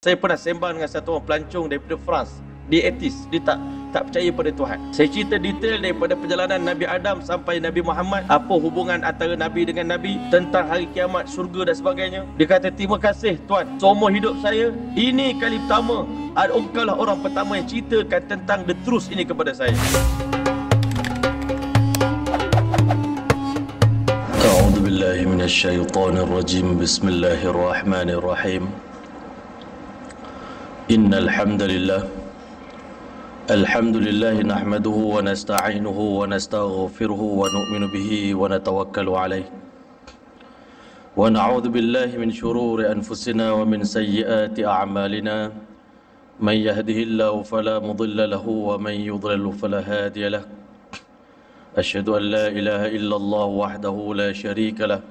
Saya pernah sembang dengan satu orang pelancong daripada France. Dia ateis, dia tak percaya pada Tuhan. Saya cerita detail daripada perjalanan Nabi Adam sampai Nabi Muhammad, apa hubungan antara Nabi dengan Nabi, tentang hari kiamat, syurga dan sebagainya. Dia kata, terima kasih Tuan, seumur hidup saya, ini kali pertama engkau lah orang pertama yang ceritakan tentang the truth ini kepada saya. A'udzu billahi minasyaitonir rajim. Bismillahirrahmanirrahim. Innal hamdalillah nahmaduhu wa nasta'inuhu wa nastaghfiruhu wa nu'minu bihi wa natawakkalu alayh wa na'udzu billahi min shururi anfusina wa min sayyiati a'malina man yahdihillahu fala mudilla lahu wa man yudlil fala hadiya lahu asyhadu an la ilaha illallah wahdahu la syarika lahu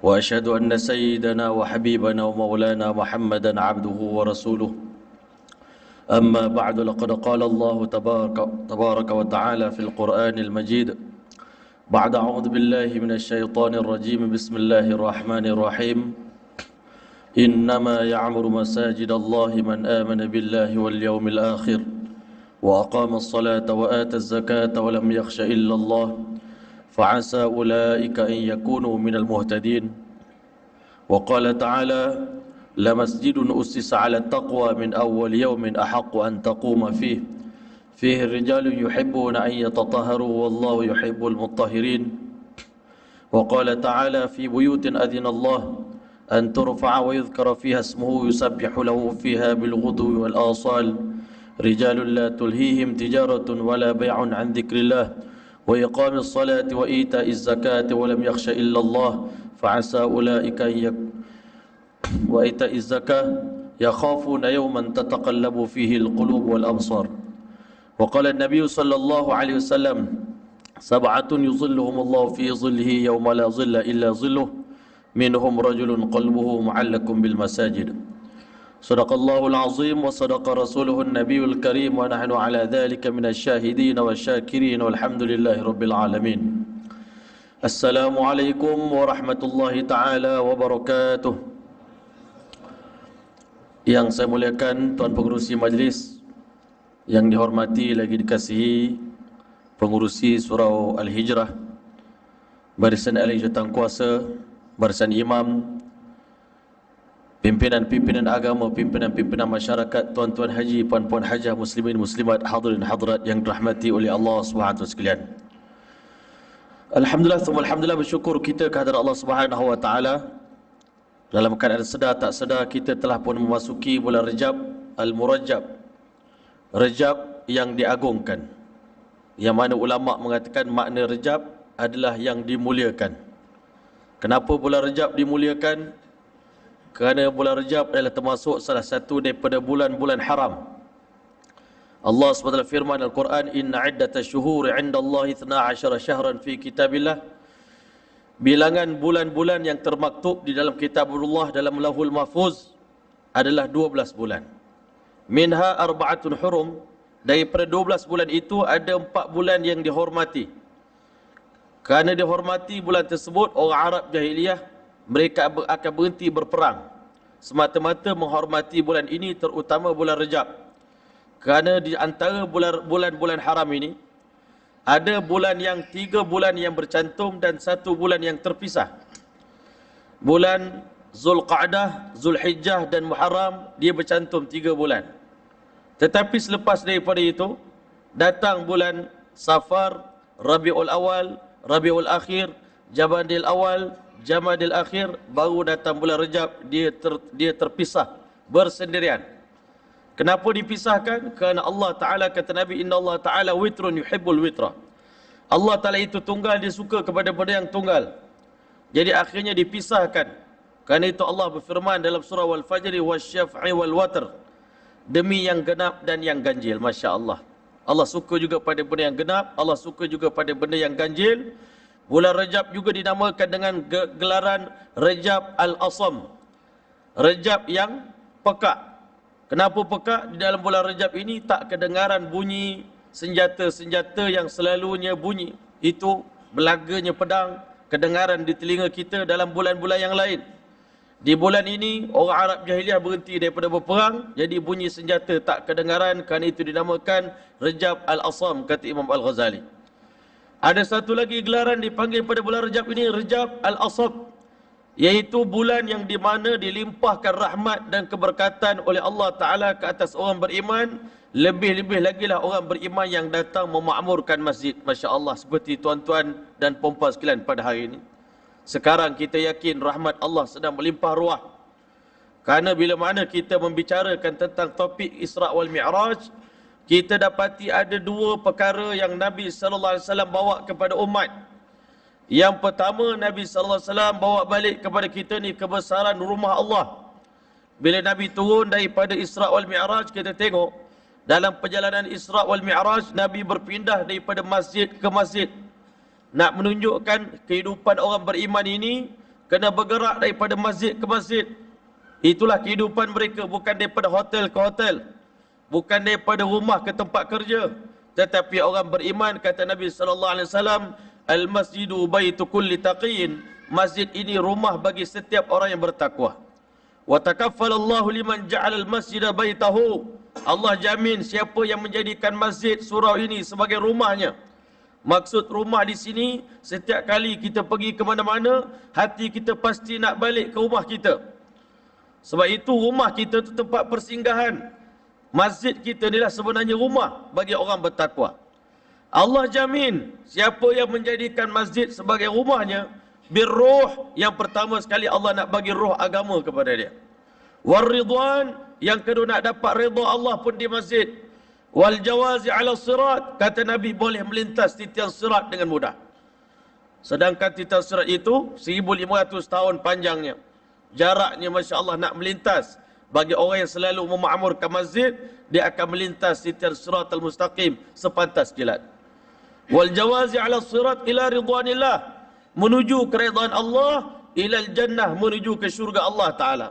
wa asyhadu anna sayyidana wa habibana wa maulana Muhammadan abduhu wa rasuluh. Amma ba'du, laqad qala Allah tabaraka wa ta'ala fil Qur'anil Majid ba'da a'udzu billahi minasy syaithanir rajim. Bismillahirrahmanirrahim. Innama ya'muru masajidallahi man amana billahi wal yawmil akhir wa aqama as-salata wa ata az-zakata wa lam yakhsha illa Allah فعسى أولئك أن يكونوا من المهتدين. وقال تعالى لمسجد أسس على التقوى من أول يوم أحق أن تقوم فيه الرجال يحبون أن يتطهروا والله يحب المطهرين. وقال تعالى في بيوت أذن الله أن ترفع ويذكر فيها اسمه يسبح له فيها بالغدو والآصال رجال لا تلهيهم تجارة ولا بيع عن ذكر الله وإقام الصلاة وإيتاء الزكاة ولم يخش إلا الله فعسى أولئك وإيتاء الزكاة يخافون يوما تتقلب فيه القلوب والأبصار. وقال النبي صلى الله عليه وسلم سبعة يظلهم الله في ظله يوم لا ظل إلا ظله منهم رجل قلبه معلق بالمساجد. صدق الله العظيم وصدق رسوله النبي الكريم ونحن على ذلك من الشاهدين والشاكرين والحمد لله رب العالمين. السلام عليكم ورحمة الله تعالى وبركاته. Yang saya muliakan Tuan Pengerusi Majlis, yang dihormati lagi dikasihi Pengerusi Surau Al-Hijrah, barisan ahli jawatan kuasa, barisan imam, pimpinan-pimpinan agama, pimpinan-pimpinan masyarakat, tuan-tuan haji, puan-puan hajah, muslimin, muslimat, hadirin hadirat yang dirahmati oleh Allah Subhanahu wa sekalian. Alhamdulillah, alhamdulillah, bersyukur kita kehadirat Allah Subhanahu wa taala. Dalam keadaan sedar tak sedar kita telah pun memasuki bulan Rajab Al-Murajab, Rajab yang diagungkan, yang mana ulama mengatakan makna Rajab adalah yang dimuliakan. Kenapa bulan Rajab dimuliakan? Kerana bulan Rajab adalah termasuk salah satu daripada bulan-bulan haram. Allah SWT firman Al-Quran, Inna iddatash syuhuri indallahi 12 syahran fi kitabillah. Bilangan bulan-bulan yang termaktub di dalam kitabullah, dalam Lauhul Mahfuz, adalah 12 bulan. Minha arba'atun hurum. Daripada 12 bulan itu ada 4 bulan yang dihormati. Kerana dihormati bulan tersebut, orang Arab jahiliyah mereka akan berhenti berperang semata-mata menghormati bulan ini, terutama bulan Rajab. Kerana di antara bulan-bulan haram ini ada bulan yang 3 bulan yang bercantum dan 1 bulan yang terpisah. Bulan Zulqa'dah, Zulhijjah dan Muharram, dia bercantum 3 bulan. Tetapi selepas daripada itu datang bulan Safar, Rabiul Awal, Rabiul Akhir, Jamadil Awal, Jamadil Akhir, baru datang bulan Rajab, dia terpisah bersendirian. Kenapa dipisahkan? Kerana Allah Ta'ala, kata Nabi, Inna Allah Ta'ala witrun yuhibbul witra. Allah Ta'ala itu tunggal, dia suka kepada benda yang tunggal. Jadi akhirnya dipisahkan. Kerana itu Allah berfirman dalam surah Wal-Fajri wasyaf'i wal-watr, demi yang genap dan yang ganjil. Masya Allah, Allah suka juga pada benda yang genap, Allah suka juga pada benda yang ganjil. Bulan Rajab juga dinamakan dengan gelaran Rajab Al-Asam, Rajab yang pekak. Kenapa pekak? Di dalam bulan Rajab ini tak kedengaran bunyi senjata-senjata yang selalunya bunyi. Itu belaganya pedang kedengaran di telinga kita dalam bulan-bulan yang lain. Di bulan ini, orang Arab jahiliah berhenti daripada berperang, jadi bunyi senjata tak kedengaran, kerana itu dinamakan Rejab Al-Asam, kata Imam Al-Ghazali. Ada satu lagi gelaran dipanggil pada bulan Rejab ini, Rejab Al-Asab, iaitu bulan yang di mana dilimpahkan rahmat dan keberkatan oleh Allah Ta'ala ke atas orang beriman. Lebih-lebih lagi lah orang beriman yang datang memakmurkan masjid. Masya Allah, seperti tuan-tuan dan puan-puan sekalian pada hari ini. Sekarang kita yakin rahmat Allah sedang melimpah ruah. Kerana bila mana kita membicarakan tentang topik Isra' wal Mi'raj, kita dapati ada dua perkara yang Nabi SAW bawa kepada umat. Yang pertama, Nabi SAW bawa balik kepada kita ni kebesaran rumah Allah. Bila Nabi turun daripada Isra' wal Mi'raj, kita tengok dalam perjalanan Isra' wal Mi'raj, Nabi berpindah daripada masjid ke masjid. Nak menunjukkan kehidupan orang beriman ini kena bergerak daripada masjid ke masjid. Itulah kehidupan mereka, bukan daripada hotel ke hotel, bukan daripada rumah ke tempat kerja. Tetapi orang beriman, kata Nabi SAW, Al-masjidu baitu kulli taqin. Masjid ini rumah bagi setiap orang yang bertakwa. Wa takaffalallahu liman ja'ala al-masjida baitahu. Allah jamin siapa yang menjadikan masjid surau ini sebagai rumahnya. Maksud rumah di sini, setiap kali kita pergi ke mana-mana, hati kita pasti nak balik ke rumah kita. Sebab itu rumah kita itu tempat persinggahan. Masjid kita inilah sebenarnya rumah bagi orang bertakwa. Allah jamin siapa yang menjadikan masjid sebagai rumahnya, birruh, yang pertama sekali Allah nak bagi roh agama kepada dia. Warridwan, yang kedua nak dapat redha Allah pun di masjid. Wal jawazi ala sirat, kata Nabi boleh melintas titian sirat dengan mudah. Sedangkan titian sirat itu 1500 tahun panjangnya. Jaraknya Masya Allah nak melintas. Bagi orang yang selalu memakmurkan masjid, dia akan melintas titian sirat al-mustaqim sepantas kilat. Wal jawazi ala sirat ila ridwanillah, menuju keridhaan Allah, ila jannah, menuju ke syurga Allah Ta'ala.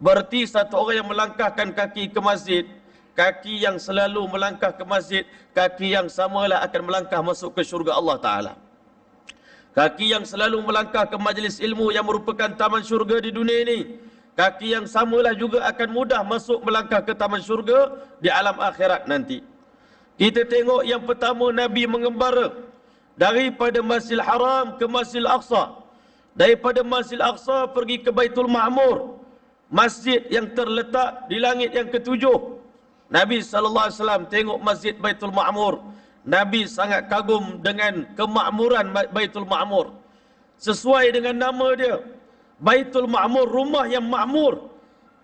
Berarti satu orang yang melangkahkan kaki ke masjid, kaki yang selalu melangkah ke masjid, kaki yang samalah akan melangkah masuk ke syurga Allah Ta'ala. Kaki yang selalu melangkah ke majlis ilmu yang merupakan taman syurga di dunia ini, kaki yang samalah juga akan mudah masuk melangkah ke taman syurga di alam akhirat nanti. Kita tengok yang pertama, Nabi mengembara daripada Masjidil Haram ke Masjidil Aqsa. Daripada Masjidil Aqsa pergi ke Baitul Ma'mur, masjid yang terletak di langit yang ketujuh. Nabi SAW tengok Masjid Baitul Ma'mur. Nabi sangat kagum dengan kemakmuran Baitul Ma'mur. Sesuai dengan nama dia, Baitul Ma'mur, rumah yang makmur.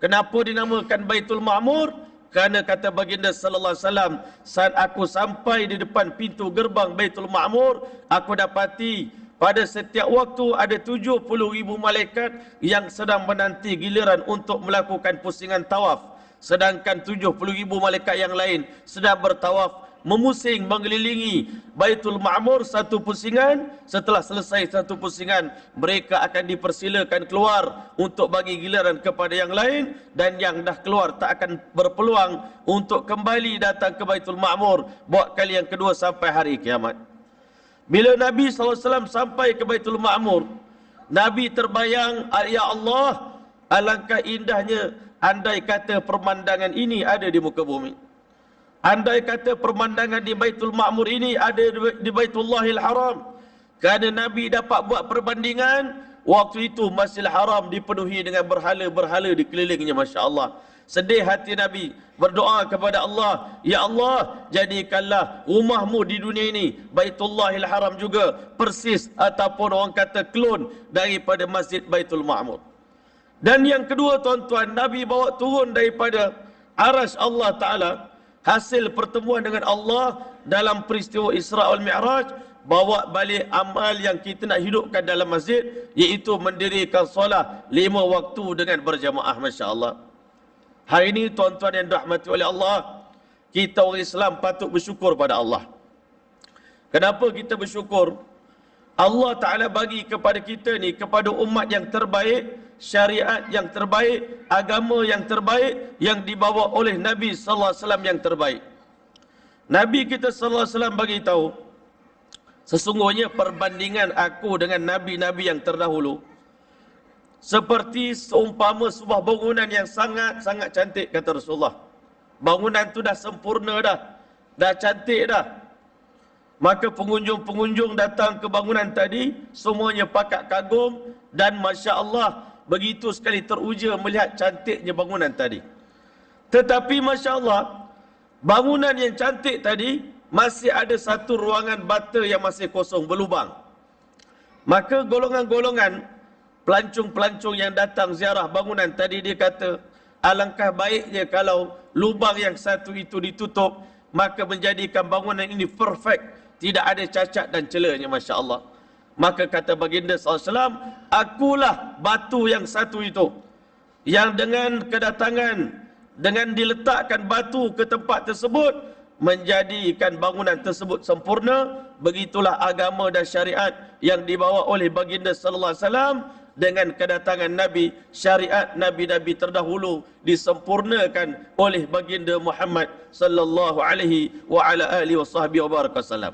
Kenapa dinamakan Baitul Ma'mur? Kerana kata baginda SAW, saat aku sampai di depan pintu gerbang Baitul Ma'mur, aku dapati pada setiap waktu ada 70,000 malaikat yang sedang menanti giliran untuk melakukan pusingan tawaf. Sedangkan 70,000 malaikat yang lain sedang bertawaf, memusing, mengelilingi Baitul Ma'mur satu pusingan. Setelah selesai satu pusingan, mereka akan dipersilakan keluar untuk bagi giliran kepada yang lain, dan yang dah keluar tak akan berpeluang untuk kembali datang ke Baitul Ma'mur buat kali yang kedua sampai hari kiamat. Bila Nabi SAW sampai ke Baitul Ma'mur, Nabi terbayang, ya Allah, alangkah indahnya andai kata pemandangan ini ada di muka bumi. Andai kata pemandangan di Baitul Ma'mur ini ada di Baitullahil Haram. Kerana Nabi dapat buat perbandingan, waktu itu Masjidil Haram dipenuhi dengan berhala-berhala di kelilingnya, Masya Allah. Sedih hati Nabi, berdoa kepada Allah, ya Allah, jadikanlah rumahmu di dunia ini, Baitullahil Haram juga, persis ataupun orang kata klon daripada Masjid Baitul Ma'mur. Dan yang kedua tuan-tuan, Nabi bawa turun daripada arasy Allah Ta'ala, hasil pertemuan dengan Allah dalam peristiwa Isra' wal Mi'raj, bawa balik amal yang kita nak hidupkan dalam masjid, iaitu mendirikan solat 5 waktu dengan berjamaah. Masya Allah. Hari ini tuan-tuan yang dirahmati oleh Allah, kita orang Islam patut bersyukur pada Allah. Kenapa kita bersyukur? Allah Ta'ala bagi kepada kita ni, kepada umat yang terbaik, syariat yang terbaik, agama yang terbaik, yang dibawa oleh Nabi SAW yang terbaik. Nabi kita SAW bagi tahu, sesungguhnya perbandingan aku dengan Nabi-Nabi yang terdahulu, seperti seumpama sebuah bangunan yang sangat-sangat cantik, kata Rasulullah. Bangunan tu dah sempurna dah cantik dah. Maka pengunjung-pengunjung datang ke bangunan tadi, semuanya pakak kagum dan Masya Allah, begitu sekali teruja melihat cantiknya bangunan tadi. Tetapi Masya Allah, bangunan yang cantik tadi, masih ada satu ruangan bata yang masih kosong, berlubang. Maka golongan-golongan pelancong-pelancong yang datang ziarah bangunan tadi, dia kata, alangkah baiknya kalau lubang yang satu itu ditutup, maka menjadikan bangunan ini perfect, tidak ada cacat dan celanya, Masya Allah. Maka kata baginda SAW, akulah batu yang satu itu, yang dengan kedatangan, dengan diletakkan batu ke tempat tersebut, menjadikan bangunan tersebut sempurna. Begitulah agama dan syariat yang dibawa oleh baginda sallallahu alaihi wasallam. Dengan kedatangan Nabi, syariat Nabi-Nabi terdahulu disempurnakan oleh baginda Muhammad sallallahu alaihi wa ala alihi wasallam.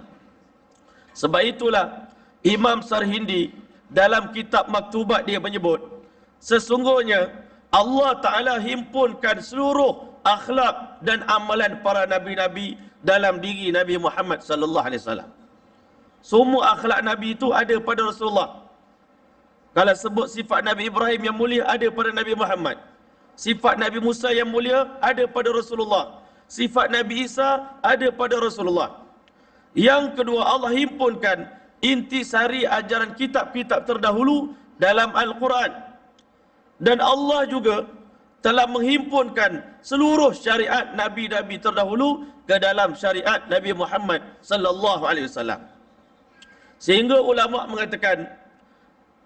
Sebab itulah Imam Sarhindi dalam kitab Maktubat dia menyebut, sesungguhnya Allah Ta'ala himpunkan seluruh akhlak dan amalan para Nabi-Nabi dalam diri Nabi Muhammad sallallahu alaihi wasallam. Semua akhlak Nabi itu ada pada Rasulullah. Kalau sebut sifat Nabi Ibrahim yang mulia, ada pada Nabi Muhammad. Sifat Nabi Musa yang mulia, ada pada Rasulullah. Sifat Nabi Isa, ada pada Rasulullah. Yang kedua, Allah himpunkan intisari ajaran kitab-kitab terdahulu dalam Al-Quran. Dan Allah juga telah menghimpunkan seluruh syariat Nabi-Nabi terdahulu ke dalam syariat Nabi Muhammad sallallahu alaihi wasallam. Sehingga ulama mengatakan,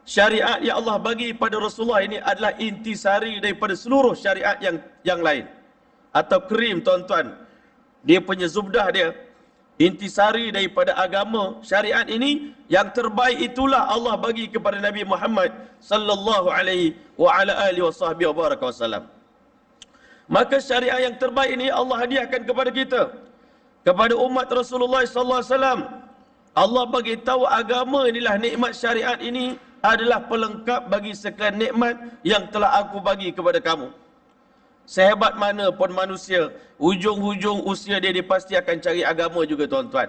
syariat yang Allah bagi pada Rasulullah ini adalah intisari daripada seluruh syariat yang lain. Atau krim, tuan-tuan. Dia punya zubdah dia. Intisari daripada agama syariat ini, yang terbaik itulah Allah bagi kepada Nabi Muhammad sallallahu alaihi wa ala alihi wasallam. Maka syariat yang terbaik ini Allah hadiahkan kepada kita, kepada umat Rasulullah sallallahu alaihi wasallam. Allah bagi tahu agama inilah, nikmat syariat ini adalah pelengkap bagi sekalian nikmat yang telah aku bagi kepada kamu. Sehebat mana pun manusia, hujung-hujung usia dia pasti akan cari agama juga, tuan-tuan.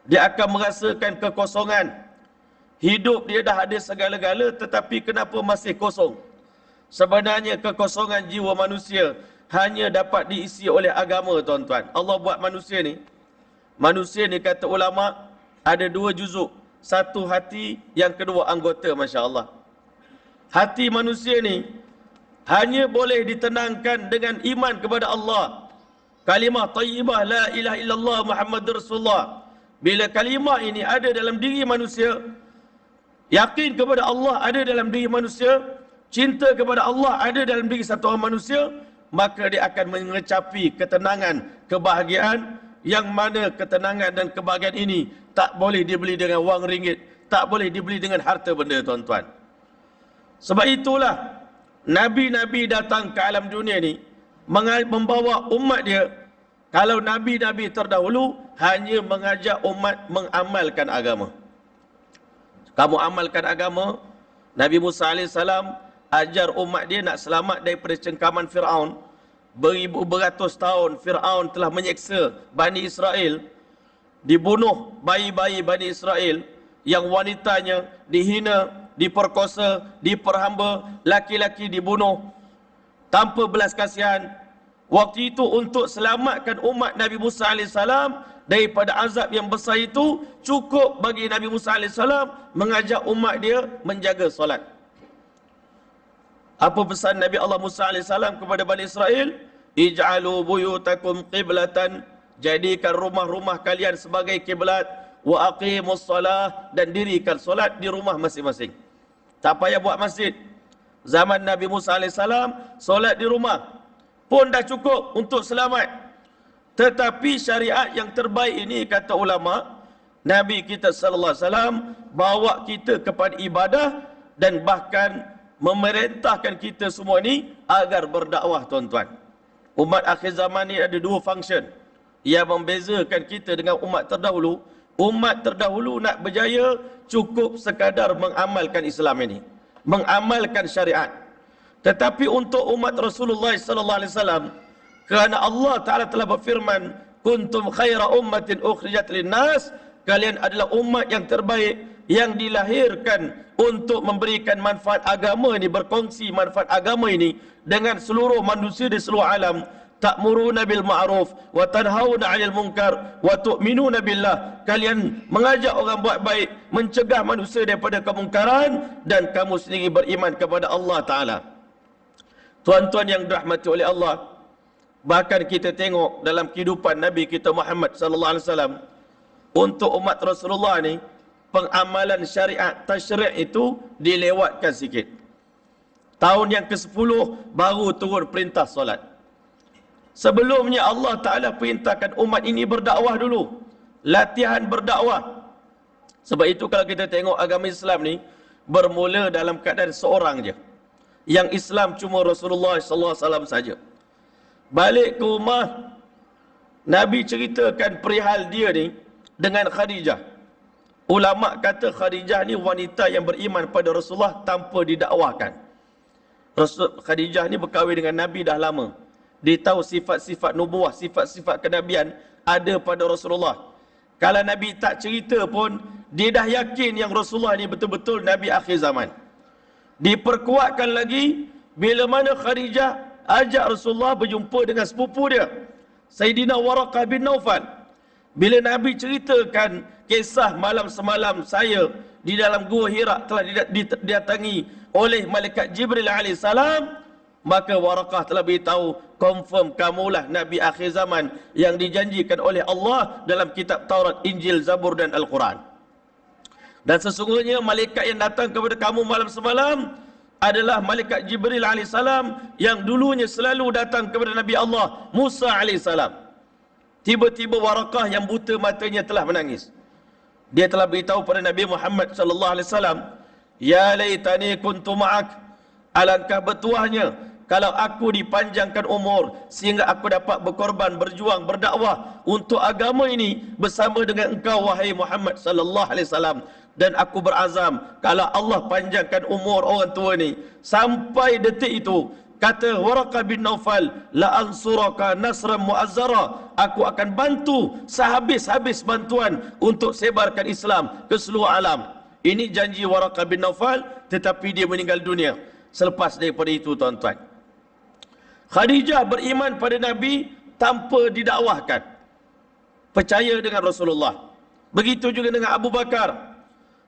Dia akan merasakan kekosongan. Hidup dia dah ada segala-gala, tetapi kenapa masih kosong? Sebenarnya kekosongan jiwa manusia hanya dapat diisi oleh agama, tuan-tuan. Allah buat manusia ni kata ulama, ada dua juzuk. Satu hati, yang kedua anggota, Masya Allah. Hati manusia ni hanya boleh ditenangkan dengan iman kepada Allah. Kalimah tayyibah la ilaha illallah Muhammadur Rasulullah. Bila kalimah ini ada dalam diri manusia, yakin kepada Allah ada dalam diri manusia, cinta kepada Allah ada dalam diri satu orang manusia, maka dia akan mengecapi ketenangan, kebahagiaan, yang mana ketenangan dan kebahagiaan ini tak boleh dibeli dengan wang ringgit, tak boleh dibeli dengan harta benda, tuan-tuan. Sebab itulah Nabi-Nabi datang ke alam dunia ni membawa umat dia. Kalau Nabi-Nabi terdahulu hanya mengajak umat mengamalkan agama. Kamu amalkan agama. Nabi Musa AS ajar umat dia nak selamat daripada cengkaman Fir'aun. Beratus tahun Fir'aun telah menyeksa Bani Israel, dibunuh bayi-bayi Bani Israel, yang wanitanya dihina, diperkosa, diperhamba, laki-laki dibunuh tanpa belas kasihan. Waktu itu untuk selamatkan umat Nabi Musa AS daripada azab yang besar itu, cukup bagi Nabi Musa AS mengajak umat dia menjaga solat. Apa pesan Nabi Allah Musa AS kepada Bani Israel? Ij'alu buyutakum qiblatan, jadikan rumah-rumah kalian sebagai kiblat, wa aqimus salah, dan dirikan solat di rumah masing-masing. Tak payah buat masjid. Zaman Nabi Musa AS, solat di rumah pun dah cukup untuk selamat. Tetapi syariat yang terbaik ini, kata ulama, Nabi kita sallallahu alaihi wasallam bawa kita kepada ibadah dan bahkan memerintahkan kita semua ni agar berdakwah, tuan-tuan. Umat akhir zaman ni ada dua function yang membezakan kita dengan umat terdahulu. Umat terdahulu nak berjaya cukup sekadar mengamalkan Islam ini, mengamalkan syariat. Tetapi untuk umat Rasulullah sallallahu alaihi wasallam, kerana Allah Taala telah berfirman, kuntum khaira ummatin ukhrijat linnas, kalian adalah umat yang terbaik yang dilahirkan untuk memberikan manfaat agama ini, berkongsi manfaat agama ini dengan seluruh manusia di seluruh alam. Ta'muruna bil ma'ruf wa tanhauna 'anil munkar wa tu'minuna billah. Kalian mengajak orang buat baik, mencegah manusia daripada kemungkaran, dan kamu sendiri beriman kepada Allah Taala. Tuan-tuan yang dirahmati oleh Allah, bahkan kita tengok dalam kehidupan Nabi kita Muhammad sallallahu alaihi wasallam, untuk umat Rasulullah ni pengamalan syariat tasyri' itu dilewatkan sikit. Tahun yang ke-10 baru turun perintah solat. Sebelumnya Allah Ta'ala perintahkan umat ini berdakwah dulu, latihan berdakwah. Sebab itu kalau kita tengok agama Islam ni bermula dalam keadaan seorang je. Yang Islam cuma Rasulullah sallallahu alaihi wasallam saja. Balik ke rumah, Nabi ceritakan perihal dia ni dengan Khadijah. Ulama kata Khadijah ni wanita yang beriman pada Rasulullah tanpa didakwahkan. Khadijah ni berkahwin dengan Nabi dah lama. Dia tahu sifat-sifat nubuah, sifat-sifat kenabian ada pada Rasulullah. Kalau Nabi tak cerita pun, dia dah yakin yang Rasulullah ni betul-betul Nabi akhir zaman. Diperkuatkan lagi bila mana Khadijah ajak Rasulullah berjumpa dengan sepupu dia, Sayyidina Waraqah bin Naufal. Bila Nabi ceritakan kisah malam semalam saya di dalam gua Hira telah didatangi oleh malaikat Jibril alaihissalam, maka Waraqah telah beritahu, confirm kamulah Nabi akhir zaman yang dijanjikan oleh Allah dalam kitab Taurat, Injil, Zabur dan Al-Quran. Dan sesungguhnya malaikat yang datang kepada kamu malam semalam adalah malaikat Jibril alaihissalam yang dulunya selalu datang kepada Nabi Allah Musa alaihissalam. Tiba-tiba Waraqah yang buta matanya telah menangis. Dia telah beritahu pada Nabi Muhammad sallallahu alaihi wasallam, ya laitani kuntu ma'ak, alangkah bertuahnya kalau aku dipanjangkan umur sehingga aku dapat berkorban, berjuang, berdakwah untuk agama ini bersama dengan engkau wahai Muhammad sallallahu alaihi wasallam. Dan aku berazam kalau Allah panjangkan umur orang tua ni sampai detik itu, kata Waraqah bin Naufal, la ansuraka nasran muazzara, aku akan bantu sehabis-habis bantuan untuk sebarkan Islam ke seluruh alam. Ini janji Waraqah bin Naufal, tetapi dia meninggal dunia selepas daripada itu, tuan-tuan. Khadijah beriman pada Nabi tanpa didakwahkan, percaya dengan Rasulullah. Begitu juga dengan Abu Bakar.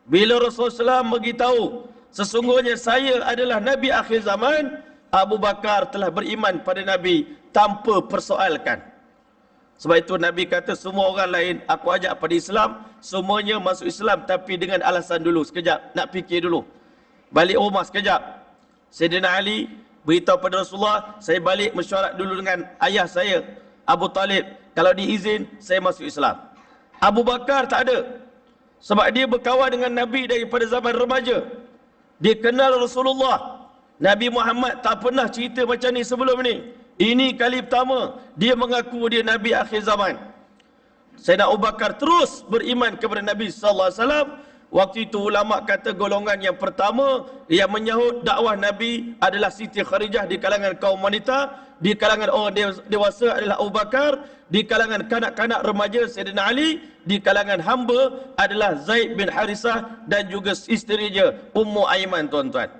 Bila Rasulullah SAW beritahu sesungguhnya saya adalah Nabi akhir zaman, Abu Bakar telah beriman pada Nabi tanpa persoalkan. Sebab itu Nabi kata semua orang lain aku ajak pada Islam, semuanya masuk Islam, tapi dengan alasan dulu, sekejap, nak fikir dulu. Balik rumah sekejap. Sayyidina Ali beritahu pada Rasulullah, saya balik mesyuarat dulu dengan ayah saya Abu Talib, kalau diizin saya masuk Islam. Abu Bakar tak ada. Sebab dia berkawan dengan Nabi daripada zaman remaja. Dia kenal Rasulullah. Nabi Muhammad tak pernah cerita macam ni sebelum ni. Ini kali pertama dia mengaku dia Nabi akhir zaman. Sayyidina Abu Bakar terus beriman kepada Nabi sallallahu alaihi wasallam. Waktu itu ulama kata golongan yang pertama yang menyahut dakwah Nabi adalah Siti Khadijah di kalangan kaum wanita, di kalangan orang dewasa adalah Abu Bakar, di kalangan kanak-kanak remaja Sayyidina Ali, di kalangan hamba adalah Zaid bin Harisah dan juga isterinya Ummu Aiman, tuan-tuan.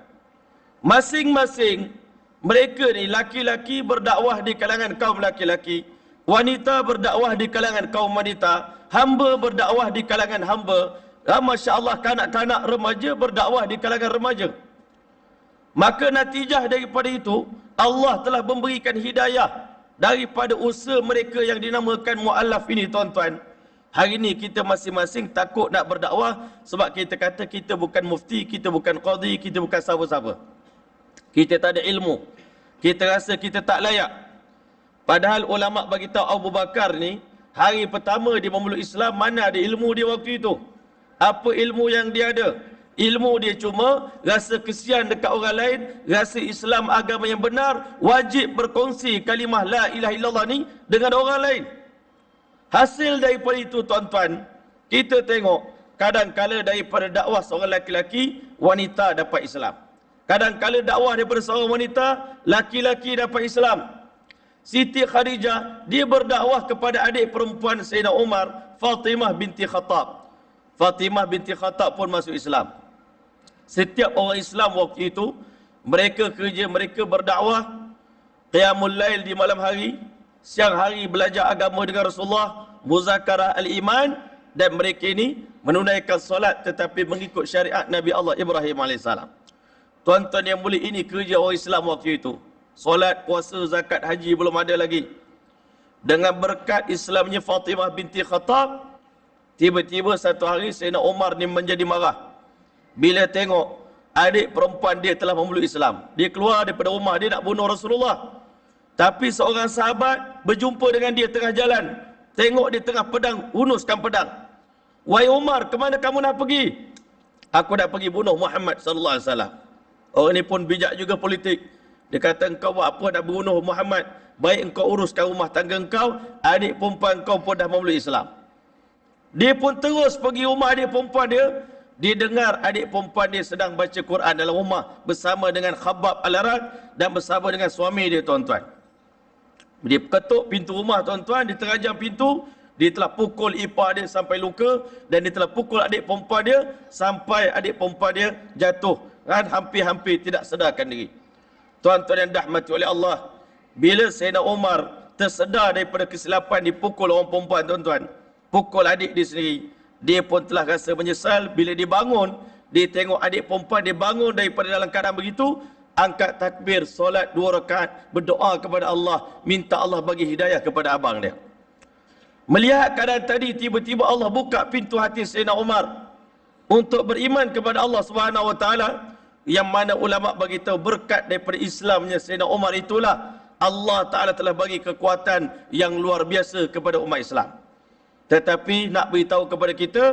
Masing-masing mereka ni laki-laki berdakwah di kalangan kaum laki-laki, wanita berdakwah di kalangan kaum wanita, hamba berdakwah di kalangan hamba. Masya Allah, kanak-kanak remaja berdakwah di kalangan remaja. Maka natijah daripada itu, Allah telah memberikan hidayah daripada usaha mereka yang dinamakan mu'allaf ini, tuan-tuan. Hari ini kita masing-masing takut nak berdakwah sebab kita kata kita bukan mufti, kita bukan qadhi, kita bukan siapa-siapa. Kita tak ada ilmu. Kita rasa kita tak layak. Padahal ulama bagi tahu Abu Bakar ni hari pertama dia memeluk Islam, mana ada ilmu dia waktu itu? Apa ilmu yang dia ada? Ilmu dia cuma rasa kesian dekat orang lain, rasa Islam agama yang benar, wajib berkongsi kalimah la ilaha illallah ni dengan orang lain. Hasil daripada itu, tuan-tuan, kita tengok kadang-kala daripada dakwah seorang lelaki, wanita dapat Islam. Kadang-kala dakwah daripada seorang wanita, laki-laki dapat Islam. Siti Khadijah, dia berdakwah kepada adik perempuan Sayyidina Umar, Fatimah binti Khattab. Fatimah binti Khattab pun masuk Islam. Setiap orang Islam waktu itu, mereka kerja, mereka berdakwah, qiyamul lail di malam hari, siang hari belajar agama dengan Rasulullah, muzakarah al-iman, dan mereka ini menunaikan solat tetapi mengikut syariat Nabi Allah Ibrahim AS. Tuan-tuan yang mulia, ini kerja orang Islam waktu itu. Solat, puasa, zakat, haji belum ada lagi. Dengan berkat Islamnya Fatimah binti Khattab, tiba-tiba satu hari Sayyidina Umar ni menjadi marah. Bila tengok adik perempuan dia telah memeluk Islam, dia keluar daripada rumah, dia nak bunuh Rasulullah. Tapi seorang sahabat berjumpa dengan dia tengah jalan, tengok dia tengah pedang, hunuskan pedang. Wahai Umar, kemana kamu nak pergi? Aku nak pergi bunuh Muhammad sallallahu alaihi wasallam. Orang ni pun bijak juga politik. Dia kata, engkau buat apa nak bunuh Muhammad? Baik engkau uruskan rumah tangga engkau, adik perempuan kau pun dah memeluk Islam. Dia pun terus pergi rumah adik perempuan dia. Dia dengar adik perempuan dia sedang baca Quran dalam rumah bersama dengan Khabbab Al-Arat dan bersama dengan suami dia, tuan-tuan. Dia ketuk pintu rumah, tuan-tuan, dia terajam pintu, dia telah pukul ipar dia sampai luka, dan dia telah pukul adik perempuan dia sampai adik perempuan dia jatuh, kan, hampir-hampir tidak sedarkan diri. Tuan-tuan yang dirahmati oleh Allah, bila Sayyidina Umar tersedar daripada kesilapan dipukul orang perempuan, tuan-tuan, pukul adik dia sendiri, dia pun telah rasa menyesal. Bila dia bangun, dia tengok adik perempuan dia bangun daripada dalam keadaan begitu, angkat takbir, solat 2 rakaat, berdoa kepada Allah, minta Allah bagi hidayah kepada abang dia. Melihat keadaan tadi, tiba-tiba Allah buka pintu hati Sayyidina Umar untuk beriman kepada Allah Subhanahu wa taala, yang mana ulama bagi tahu berkat daripada Islamnya Sayyidina Umar itulah Allah Taala telah bagi kekuatan yang luar biasa kepada umat Islam. Tetapi nak beritahu kepada kita,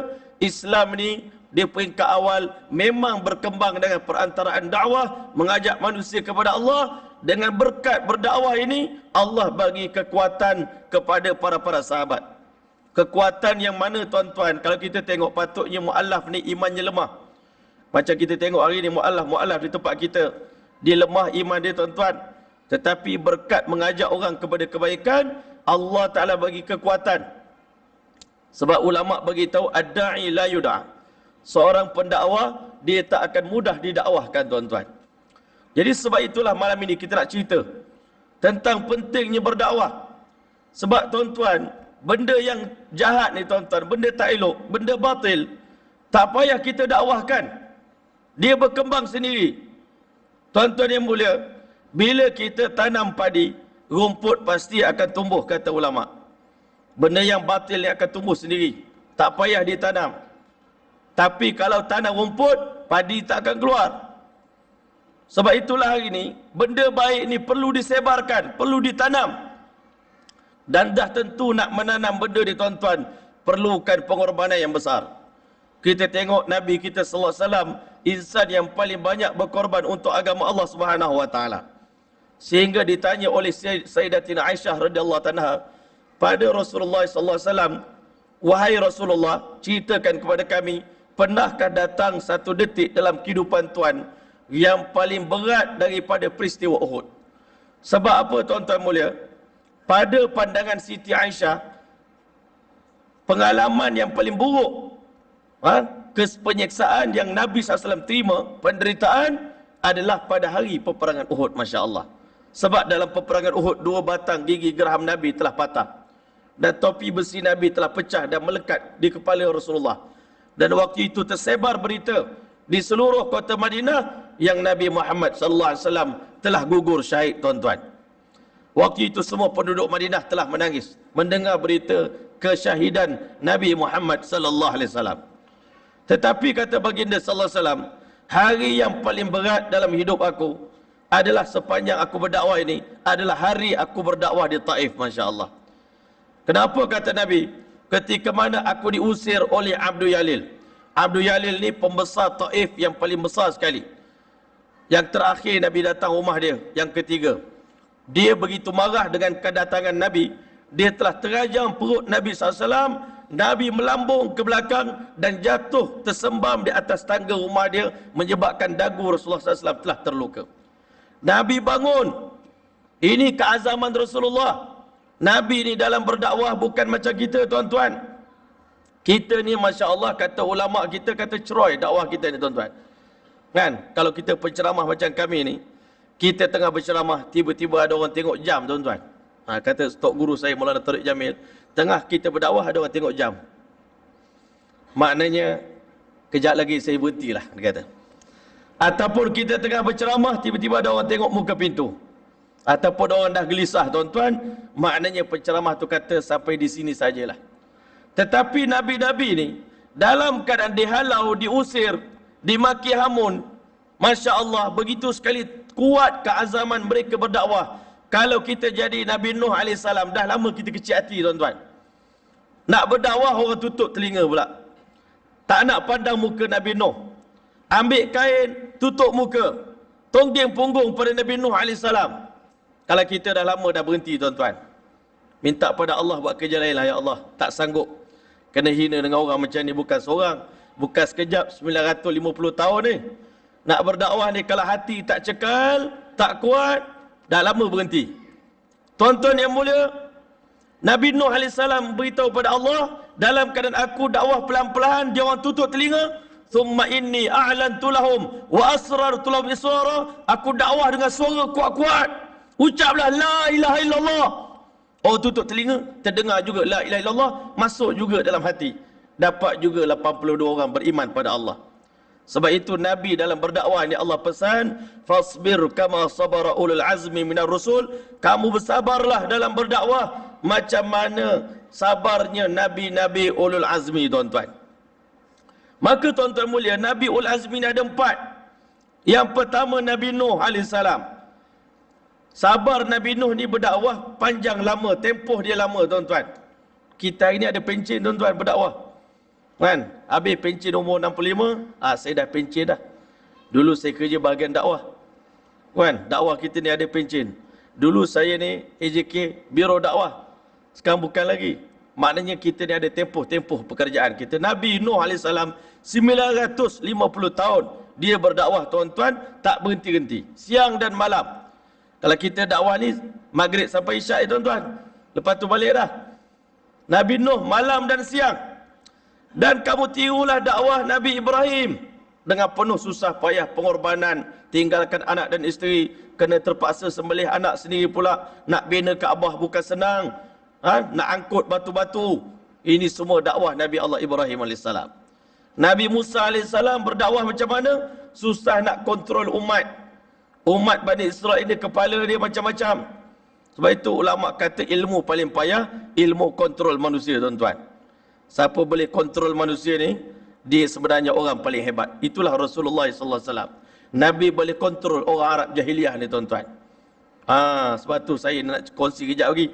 Islam ni di peringkat awal memang berkembang dengan perantaraan dakwah, mengajak manusia kepada Allah. Dengan berkat berdakwah ini, Allah bagi kekuatan kepada para sahabat. Kekuatan yang mana, tuan-tuan, kalau kita tengok patutnya mu'allaf ni imannya lemah. Macam kita tengok hari ni mu'allaf di tempat kita, dia lemah iman dia, tuan-tuan. Tetapi berkat mengajak orang kepada kebaikan, Allah Ta'ala bagi kekuatan. Sebab ulama' bagi tahu ad-da'i la yud'a. Seorang pendakwah, dia tak akan mudah didakwahkan, tuan-tuan. Jadi sebab itulah malam ini kita nak cerita tentang pentingnya berdakwah. Sebab, tuan-tuan, benda yang jahat ni, tuan-tuan, benda tak elok, benda batil, tak payah kita dakwahkan. Dia berkembang sendiri. Tuan-tuan yang mulia, bila kita tanam padi, rumput pasti akan tumbuh, kata ulama'. Benda yang batil ni akan tumbuh sendiri, tak payah ditanam. Tapi kalau tanam rumput, padi tak akan keluar. Sebab itulah hari ini, benda baik ni perlu disebarkan, perlu ditanam. Dan dah tentu nak menanam benda ni, tuan-tuan, perlukan pengorbanan yang besar. Kita tengok Nabi kita sallallahu alaihi wasallam, insan yang paling banyak berkorban untuk agama Allah Subhanahu wa taala. Sehingga ditanya oleh Sayyidatina Aisyah radhiyallahu anha pada Rasulullah sallallahu alaihi wasallam, "Wahai Rasulullah, ceritakan kepada kami, pernahkah datang satu detik dalam kehidupan tuan yang paling berat daripada peristiwa Uhud?" Sebab apa, tuan-tuan mulia? Pada pandangan Siti Aisyah, pengalaman yang paling buruk, penyiksaan yang Nabi SAW terima, penderitaan, adalah pada hari peperangan Uhud, Masya Allah. Sebab dalam peperangan Uhud, 2 batang gigi geraham Nabi telah patah, dan topi besi Nabi telah pecah dan melekat di kepala Rasulullah. Dan waktu itu tersebar berita di seluruh kota Madinah yang Nabi Muhammad SAW telah gugur syahid, tuan-tuan. Waktu itu semua penduduk Madinah telah menangis mendengar berita kesyahidan Nabi Muhammad SAW. Tetapi kata baginda sallallahu alaihi wasallam, hari yang paling berat dalam hidup aku adalah sepanjang aku berdakwah ini, adalah hari aku berdakwah di Taif, Masya Allah. Kenapa kata Nabi? Ketika mana aku diusir oleh Abdul Yalil. Abdul Yalil ni pembesar Taif yang paling besar sekali. Yang terakhir Nabi datang rumah dia, yang ketiga. Dia begitu marah dengan kedatangan Nabi, dia telah terajam perut Nabi SAW Nabi melambung ke belakang dan jatuh tersembam di atas tangga rumah dia, menyebabkan dagu Rasulullah SAW telah terluka. Nabi bangun. Ini keazaman Rasulullah. Nabi ni dalam berdakwah bukan macam kita, tuan-tuan. Kita ni Masya Allah, kata ulama kita, kata ceroy dakwah kita ni, tuan-tuan. Kan? Kalau kita penceramah macam kami ni, kita tengah berceramah, tiba-tiba ada orang tengok jam, tuan-tuan. Kata stok guru saya Maulana Tariq Jamil, tengah kita berdakwah ada orang tengok jam. Maknanya kejap lagi saya berhentilah, dia kata. Ataupun kita tengah berceramah, tiba-tiba ada orang tengok muka pintu. Ataupun orang dah gelisah, tuan-tuan, maknanya penceramah tu kata sampai di sini sajalah. Tetapi nabi-nabi ni dalam keadaan dihalau, diusir, dimaki hamun, Masya Allah, begitu sekali kuat keazaman mereka berdakwah. Kalau kita jadi Nabi Nuh AS, dah lama kita kecil hati, tuan-tuan. Nak berdakwah orang tutup telinga pula. Tak nak pandang muka Nabi Nuh. Ambil kain, tutup muka. Tonggeng punggung pada Nabi Nuh AS. Kalau kita dah lama dah berhenti, tuan-tuan. Minta pada Allah buat kerja lain lah, ya Allah. Tak sanggup. Kena hina dengan orang macam ni, bukan seorang. Bukan sekejap, 950 tahun ni. Nak berdakwah ni kalau hati tak cekal, tak kuat, dah lama berhenti. Tuan-tuan yang mulia, Nabi Nuh AS beritahu pada Allah, dalam keadaan aku dakwah pelan-pelan, dia orang tutup telinga, thumma inni a'lantu lahum wa asrartu lahum isra, aku dakwah dengan suara kuat-kuat, ucaplah la ilaha illallah. Oh, tutup telinga, terdengar juga la ilaha illallah, masuk juga dalam hati. Dapat juga 82 orang beriman pada Allah. Sebab itu Nabi dalam berdakwah ni Allah pesan, fasbir kama sabara ulul azmi minar rusul, kamu bersabarlah dalam berdakwah macam mana sabarnya nabi-nabi ulul azmi, tuan-tuan. Maka tuan-tuan mulia, Nabi ulul azmi ni ada 4. Yang pertama Nabi Nuh AS. Sabar Nabi Nuh ni berdakwah panjang lama, tempoh dia lama, tuan-tuan. Kita ini ada pencen, tuan-tuan, berdakwah. Kan? Habis pencen umur 65, saya dah pencen dah. Dulu saya kerja bahagian dakwah. Kan? Dakwah kita ni ada pencen. Dulu saya ni AJK Biro Dakwah. Sekarang bukan lagi. Maknanya kita ni ada tempoh-tempoh pekerjaan kita. Nabi Nuh AS 950 tahun dia berdakwah, tuan-tuan, tak berhenti-henti. Siang dan malam. Kalau kita dakwah ni maghrib sampai isyak, tuan-tuan. Lepas tu balik dah. Nabi Nuh malam dan siang. Dan kamu tirulah dakwah Nabi Ibrahim dengan penuh susah payah pengorbanan, tinggalkan anak dan isteri, kena terpaksa sembelih anak sendiri pula, nak bina Kaabah bukan senang, nak angkut batu-batu. Ini semua dakwah Nabi Allah Ibrahim AS. Nabi Musa AS berdakwah macam mana? Susah nak kontrol umat. Umat Bani Israel ini kepala dia macam-macam. Sebab itu ulama kata ilmu paling payah, ilmu kontrol manusia, tuan-tuan. Siapa boleh kontrol manusia ni, dia sebenarnya orang paling hebat. Itulah Rasulullah SAW. Nabi boleh kontrol orang Arab jahiliah ni, tuan-tuan. Sebab tu saya nak kongsi kejap lagi.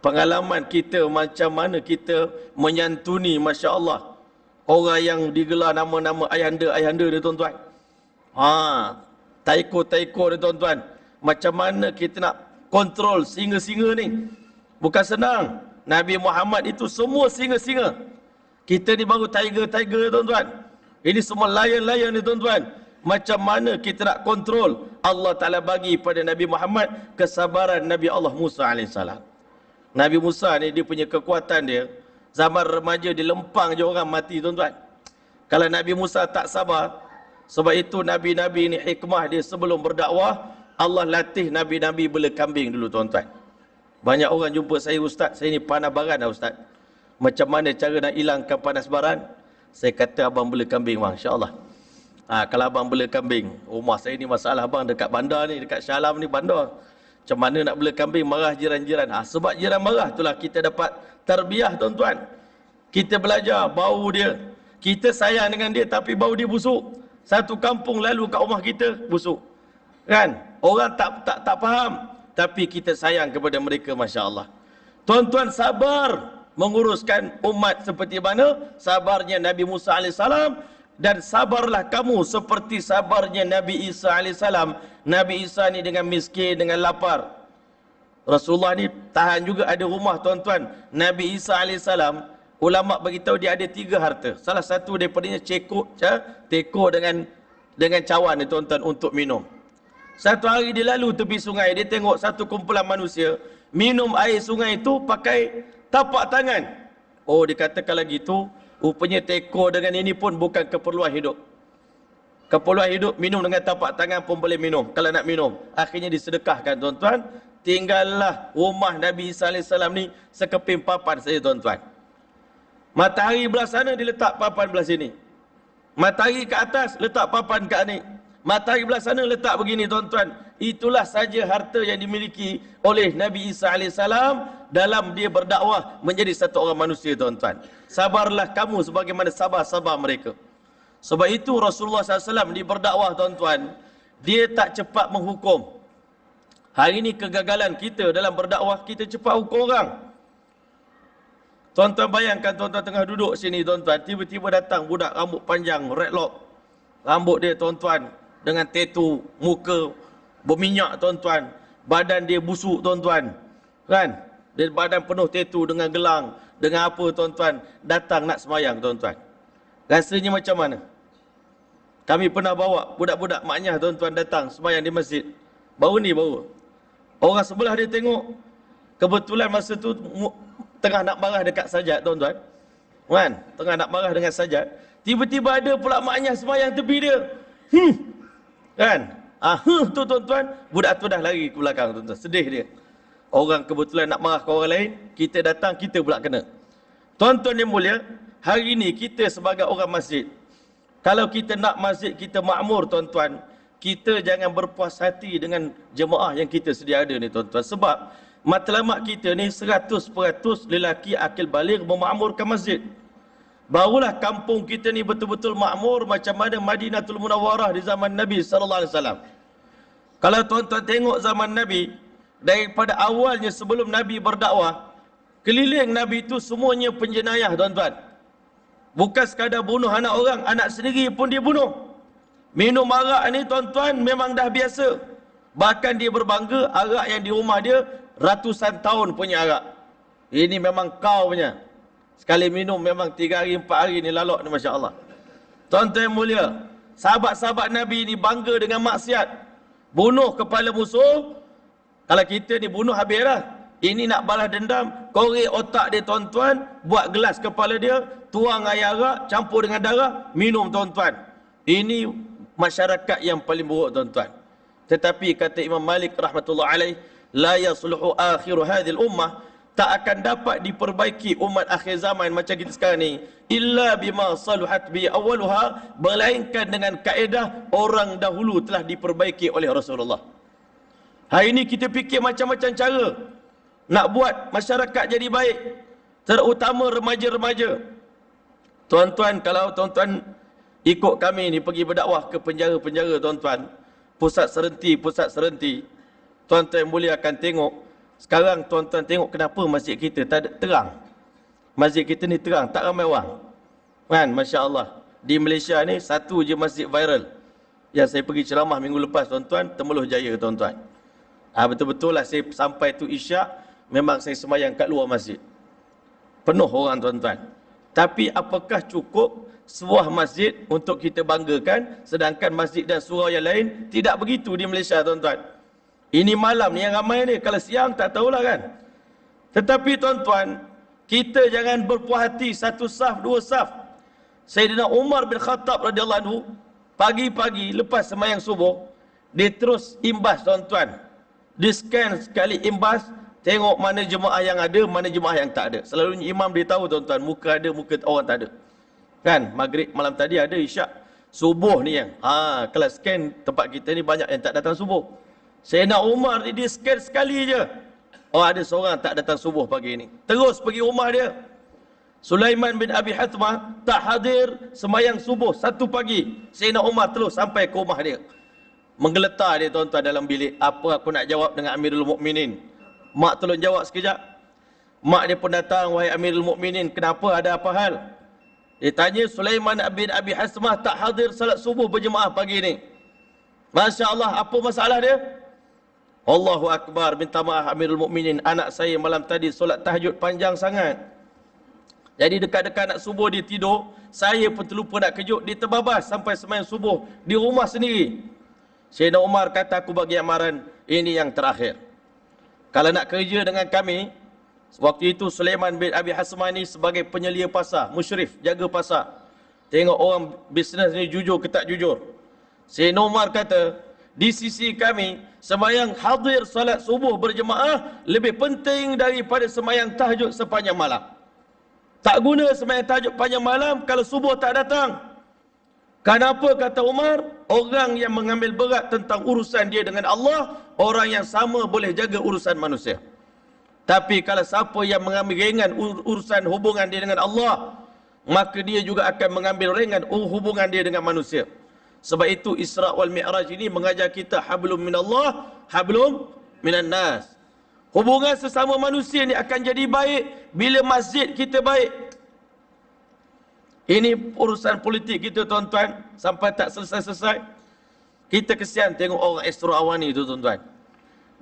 Pengalaman kita macam mana kita menyantuni, Masya Allah, orang yang digelar nama-nama ayahanda-ayahanda ni, tuan-tuan. Taiko-taiko ni, tuan-tuan. Macam mana kita nak kontrol singa-singa ni. Bukan senang. Nabi Muhammad itu semua singa-singa. Kita ni baru tiger-tiger, tuan-tuan. Ini semua lion-lion ni, tuan-tuan. Macam mana kita nak kontrol? Allah Ta'ala bagi pada Nabi Muhammad kesabaran Nabi Allah Musa AS. Nabi Musa ni dia punya kekuatan dia, zaman remaja dia lempang je orang mati, tuan-tuan. Kalau Nabi Musa tak sabar, sebab itu Nabi-Nabi ni hikmah dia sebelum berdakwah, Allah latih Nabi-Nabi bela kambing dulu, tuan-tuan. Banyak orang jumpa saya, ustaz, saya ni panas baran dah, ustaz. Macam mana cara nak hilangkan panas baran? Saya kata abang bela kambing, bang, insya-Allah. Kalau abang bela kambing, rumah saya ni masalah bang, dekat bandar ni, dekat Shah Alam ni bandar. Macam mana nak bela kambing, marah jiran-jiran. Sebab jiran marah itulah kita dapat tarbiyah, tuan-tuan. Kita belajar bau dia. Kita sayang dengan dia tapi bau dia busuk. Satu kampung lalu kat rumah kita busuk. Kan? Orang tak faham. Tapi kita sayang kepada mereka, Masya Allah. Tuan-tuan, sabar menguruskan umat seperti mana sabarnya Nabi Musa AS. Dan sabarlah kamu seperti sabarnya Nabi Isa AS. Nabi Isa ni dengan miskin, dengan lapar. Rasulullah ni tahan juga ada rumah, tuan-tuan. Nabi Isa AS ulama beritahu dia ada 3 harta. Salah satu daripadanya teko dengan cawan ni tuan-tuan untuk minum. Satu hari dia lalu tepi sungai, dia tengok satu kumpulan manusia minum air sungai itu pakai tapak tangan. Oh, dikatakan lagi tu, rupanya teko dengan ini pun bukan keperluan hidup. Keperluan hidup, minum dengan tapak tangan pun boleh minum, kalau nak minum. Akhirnya disedekahkan tuan-tuan. Tinggallah rumah Nabi Isa AS ni sekeping papan saja tuan-tuan. Matahari belah sana, dia letak papan belah sini. Matahari ke atas, letak papan kat ni. Matahari belah sana, letak begini tuan-tuan. Itulah saja harta yang dimiliki oleh Nabi Isa AS dalam dia berdakwah menjadi satu orang manusia tuan-tuan. Sabarlah kamu sebagaimana sabar-sabar mereka. Sebab itu Rasulullah SAW dia berdakwah tuan-tuan, dia tak cepat menghukum. Hari ini kegagalan kita dalam berdakwah, kita cepat hukum orang. Tuan-tuan bayangkan, tuan-tuan tengah duduk sini tuan-tuan, tiba-tiba datang budak rambut panjang, redlock. Rambut dia tuan-tuan dengan tattoo, muka berminyak tuan-tuan, badan dia busuk tuan-tuan. Kan? Dia badan penuh tattoo dengan gelang, dengan apa tuan-tuan, datang nak semayang tuan-tuan. Rasanya macam mana? Kami pernah bawa budak-budak maknyah tuan-tuan datang semayang di masjid. Baru. Orang sebelah dia tengok, kebetulan masa tu tengah nak marah dekat sajad tuan-tuan. Kan? Tengah nak marah dengan sajad. Tiba-tiba ada pula maknyah semayang tepi dia. Kan? Tu tuan-tuan, budak tu dah lari ke belakang tuan-tuan. Sedih dia. Orang kebetulan nak marah ke orang lain, kita datang, kita pula kena. Tuan-tuan yang mulia, hari ini kita sebagai orang masjid, kalau kita nak masjid kita makmur tuan-tuan, kita jangan berpuas hati dengan jemaah yang kita sedia ada ni tuan-tuan. Sebab matlamat kita ni 100% lelaki akil baligh memakmurkan masjid. Barulah kampung kita ni betul-betul makmur macam mana Madinatul Munawwarah di zaman Nabi SAW. Kalau tuan-tuan tengok zaman Nabi, daripada awalnya sebelum Nabi berdakwah, keliling Nabi itu semuanya penjenayah tuan-tuan. Bukan sekadar bunuh anak orang, anak sendiri pun dia bunuh. Minum arak ni tuan-tuan memang dah biasa. Bahkan dia berbangga arak yang di rumah dia ratusan tahun punya arak. Ini memang kau punya. Sekali minum memang 3 hari 4 hari ni lalok ni, Masya Allah. Tuan-tuan yang mulia, sahabat-sahabat Nabi ni bangga dengan maksiat. Bunuh kepala musuh. Kalau kita ni bunuh habis lah. Ini nak balas dendam, korek otak dia tuan-tuan, buat gelas kepala dia, tuang air arak, campur dengan darah, minum tuan-tuan. Ini masyarakat yang paling buruk tuan-tuan. Tetapi kata Imam Malik rahmatullah alaih, la yasluhu akhiru hadhil ummah, tak akan dapat diperbaiki umat akhir zaman macam kita sekarang ni, illa bima saluhat bi awwaluha, melainkan dengan kaedah orang dahulu telah diperbaiki oleh Rasulullah. Hari ini kita fikir macam-macam cara nak buat masyarakat jadi baik, terutama remaja-remaja. Tuan-tuan, kalau tuan-tuan ikut kami ni pergi berdakwah ke penjara-penjara tuan-tuan, pusat serenti, tuan-tuan yang mulia akan tengok. Sekarang tuan-tuan tengok kenapa masjid kita tak ada terang. Masjid kita ni terang, tak ramai orang. Kan, Masya Allah. Di Malaysia ni satu je masjid viral yang saya pergi ceramah minggu lepas tuan-tuan, Temeloh Jaya tuan-tuan. Betul-betul lah saya sampai tu isyak, memang saya semayang kat luar masjid. Penuh orang tuan-tuan. Tapi apakah cukup sebuah masjid untuk kita banggakan, sedangkan masjid dan surau yang lain tidak begitu di Malaysia tuan-tuan. Ini malam ni yang ramai ni, kalau siang tak tahulah kan. Tetapi tuan-tuan, kita jangan berpuas hati satu saf, dua saf. Sayyidina Umar bin Khattab radhiyallahu anhu, pagi-pagi lepas semayang subuh, dia terus imbas tuan-tuan. Dia scan sekali imbas, tengok mana jemaah yang ada, mana jemaah yang tak ada. Selalunya imam dia tahu tuan-tuan, muka ada, muka orang tak ada. Kan, maghrib malam tadi ada, isyak. Subuh ni yang, kalau scan tempat kita ni banyak yang tak datang subuh. Sayyidina Umar dia scan sekali je. Oh, ada seorang tak datang subuh pagi ni. Terus pergi rumah dia. Sulaiman bin Abi Hathmah tak hadir semayang subuh 1 pagi. Sayyidina Umar terus sampai ke rumah dia. Menggeletar dia tuan-tuan dalam bilik. Apa aku nak jawab dengan Amirul Mukminin? Mak tolong jawab sekejap. Mak dia pun datang, wahai Amirul Mukminin, kenapa, ada apa hal? Dia tanya, Sulaiman bin Abi Hathmah tak hadir salat subuh berjemaah pagi ni. Masya Allah, apa masalah dia? Allahu Akbar, minta maaf Amirul Mukminin, anak saya malam tadi solat tahajud panjang sangat. Jadi dekat-dekat nak subuh dia tidur, saya pun terlupa nak kejut, dia terbabas sampai sembahyang subuh di rumah sendiri. Sayyidina Umar kata, aku bagi amaran, ini yang terakhir. Kalau nak kerja dengan kami, waktu itu Sulaiman bin Abi Hasmani sebagai penyelia pasar, musyrif, jaga pasar. Tengok orang bisnes ni jujur ke tak jujur. Sayyidina Umar kata, di sisi kami, sembahyang hadir salat subuh berjemaah lebih penting daripada sembahyang tahajud sepanjang malam. Tak guna sembahyang tahajud panjang malam kalau subuh tak datang. Kenapa, kata Umar? Orang yang mengambil berat tentang urusan dia dengan Allah, orang yang sama boleh jaga urusan manusia. Tapi kalau siapa yang mengambil ringan urusan hubungan dia dengan Allah, maka dia juga akan mengambil ringan hubungan dia dengan manusia. Sebab itu Isra wal Mi'raj ini mengajar kita hablum minallah, hablum minan nas. Hubungan sesama manusia ni akan jadi baik bila masjid kita baik. Ini urusan politik kita, tuan-tuan, sampai tak selesai-selesai. Kita kesian tengok orang Astro Awani tu, tuan-tuan.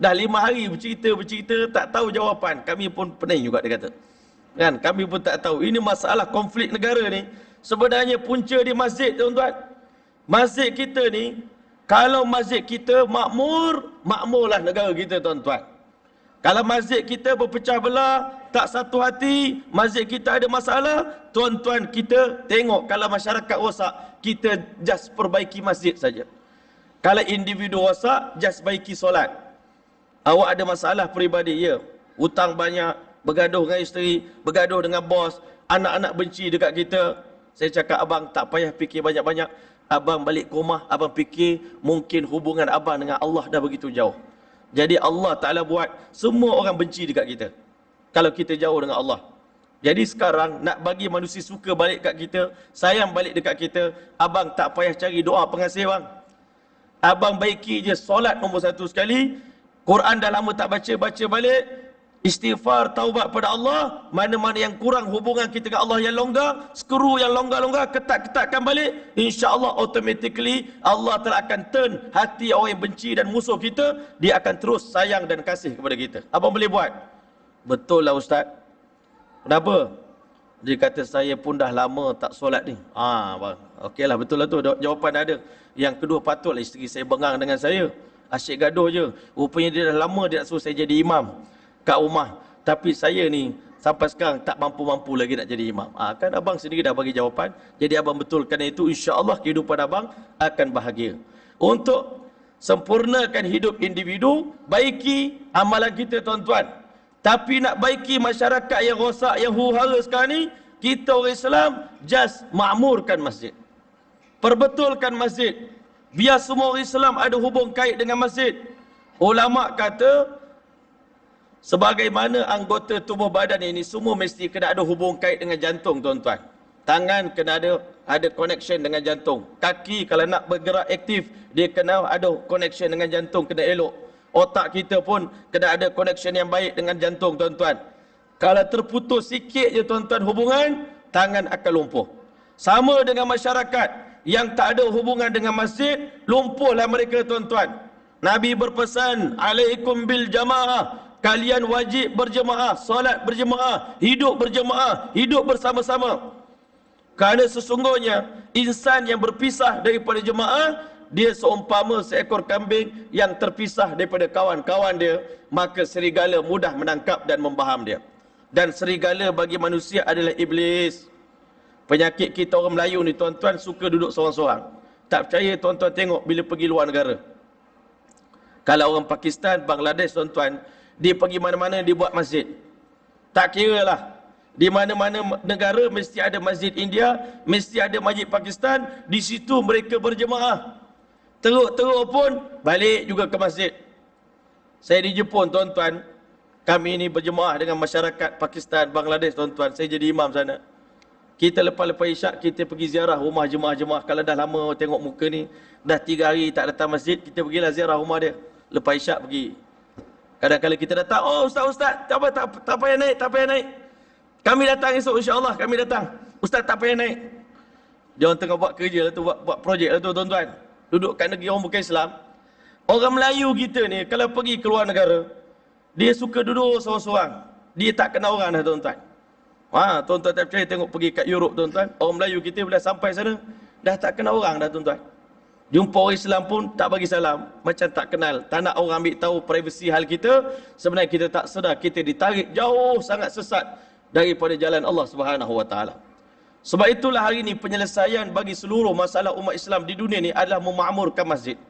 Dah 5 hari bercerita, tak tahu jawapan. Kami pun pening juga, dia kata. Kan, kami pun tak tahu. Ini masalah konflik negara ni. Sebenarnya punca di masjid, tuan-tuan. Masjid kita ni, kalau masjid kita makmur, makmurlah negara kita, tuan-tuan. Kalau masjid kita berpecah belah, tak satu hati, masjid kita ada masalah, tuan-tuan, kita tengok kalau masyarakat rosak, kita just perbaiki masjid saja. Kalau individu rosak, just baiki solat. Awak ada masalah peribadi, ya. Hutang banyak, bergaduh dengan isteri, bergaduh dengan bos, anak-anak benci dekat kita. Saya cakap, abang tak payah fikir banyak-banyak. Abang balik ke rumah, abang fikir mungkin hubungan abang dengan Allah dah begitu jauh. Jadi Allah Ta'ala buat semua orang benci dekat kita kalau kita jauh dengan Allah. Jadi sekarang nak bagi manusia suka balik dekat kita, sayang balik dekat kita, abang tak payah cari doa pengasih bang. Abang baiki je solat nombor 1 sekali, Quran dah lama tak baca, baca balik, istighfar, taubat pada Allah. Mana-mana yang kurang hubungan kita dengan Allah yang longgar, skru yang longgar-longgar, ketat-ketatkan balik, insya-Allah automatically Allah telah akan turn hati orang yang benci dan musuh kita, dia akan terus sayang dan kasih kepada kita. Abang boleh buat? Betul lah Ustaz. Kenapa? Dia kata, saya pun dah lama tak solat ni. Bang. Okeylah, betul lah tu, jawapan ada. Yang kedua, patutlah isteri saya bengang dengan saya, asyik gaduh je. Rupanya dia dah lama dia nak suruh saya jadi imam kat rumah, tapi saya ni sampai sekarang tak mampu-mampu lagi nak jadi imam. Kan abang sendiri dah bagi jawapan. Jadi abang betulkan itu, insya-Allah kehidupan abang akan bahagia. Untuk sempurnakan hidup individu, baiki amalan kita, tuan-tuan. Tapi nak baiki masyarakat yang rosak, yang huru-hara sekarang ni, kita orang Islam just makmurkan masjid, perbetulkan masjid, biar semua orang Islam ada hubung kait dengan masjid. Ulama kata, sebagaimana anggota tubuh badan ini semua mesti kena ada hubung kait dengan jantung, tuan-tuan. Tangan kena ada connection dengan jantung. Kaki kalau nak bergerak aktif, dia kena ada connection dengan jantung, kena elok. Otak kita pun kena ada connection yang baik dengan jantung, tuan-tuan. Kalau terputus sikit je, tuan-tuan, hubungan, tangan akan lumpuh. Sama dengan masyarakat yang tak ada hubungan dengan masjid, lumpuhlah mereka, tuan-tuan. Nabi berpesan, alaikum bil jamaah. Kalian wajib berjemaah, solat berjemaah, hidup bersama-sama. Kerana sesungguhnya insan yang berpisah daripada jemaah, dia seumpama seekor kambing yang terpisah daripada kawan-kawan dia, maka serigala mudah menangkap dan membaham dia. Dan serigala bagi manusia adalah iblis. Penyakit kita orang Melayu ni, tuan-tuan, suka duduk seorang-seorang. Tak percaya, tuan-tuan, tengok bila pergi luar negara. Kalau orang Pakistan, Bangladesh, tuan-tuan, dia pergi mana-mana dia buat masjid. Tak kira lah, di mana-mana negara mesti ada masjid India, mesti ada masjid Pakistan. Di situ mereka berjemaah. Teruk-teruk pun balik juga ke masjid. Saya di Jepun, tuan-tuan, kami ini berjemaah dengan masyarakat Pakistan, Bangladesh, tuan-tuan. Saya jadi imam sana. Kita lepas-lepas isyak, kita pergi ziarah rumah jemaah-jemaah. Kalau dah lama tengok muka ni, dah 3 hari tak datang masjid, kita pergilah ziarah rumah dia. Lepas isyak pergi. Kadang-kadang kita datang, oh ustaz, tak payah naik. Kami datang esok, insya-Allah kami datang. Ustaz tak payah naik. Dia orang tengah buat kerja lah tu, buat projek lah tu, tuan-tuan. Duduk kat negeri orang bukan Islam. Orang Melayu kita ni, kalau pergi keluar negara, dia suka duduk seorang-seorang. Dia tak kenal orang dah, tuan-tuan. Tuan-tuan tak percaya, tengok pergi kat Europe tuan-tuan. Orang Melayu kita bila sampai sana, dah tak kenal orang dah tuan-tuan. Jumpa orang Islam pun tak bagi salam, macam tak kenal. Tak nak orang ambil tahu privasi hal kita. Sebenarnya kita tak sedar, kita ditarik jauh sangat sesat daripada jalan Allah Subhanahu Wa Taala. Sebab itulah hari ini penyelesaian bagi seluruh masalah umat Islam di dunia ni adalah memakmurkan masjid.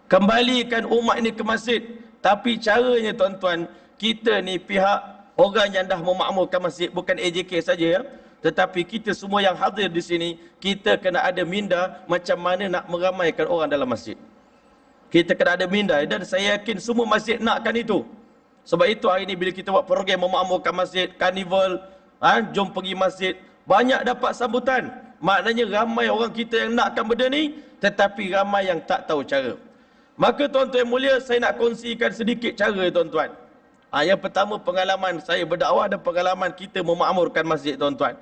Kembalikan umat ini ke masjid. Tapi caranya tuan-tuan, kita ni pihak orang yang dah memakmurkan masjid, bukan AJK saja ya. Tetapi kita semua yang hadir di sini, kita kena ada minda macam mana nak meramaikan orang dalam masjid. Kita kena ada minda, dan saya yakin semua masjid nakkan itu. Sebab itu hari ini bila kita buat program memakmurkan masjid, karnival, jom pergi masjid, banyak dapat sambutan. Maknanya ramai orang kita yang nakkan benda ni, tetapi ramai yang tak tahu cara. Maka tuan-tuan yang mulia, saya nak kongsikan sedikit cara tuan-tuan. Yang pertama, pengalaman saya berdakwah dan pengalaman kita memakmurkan masjid tuan-tuan.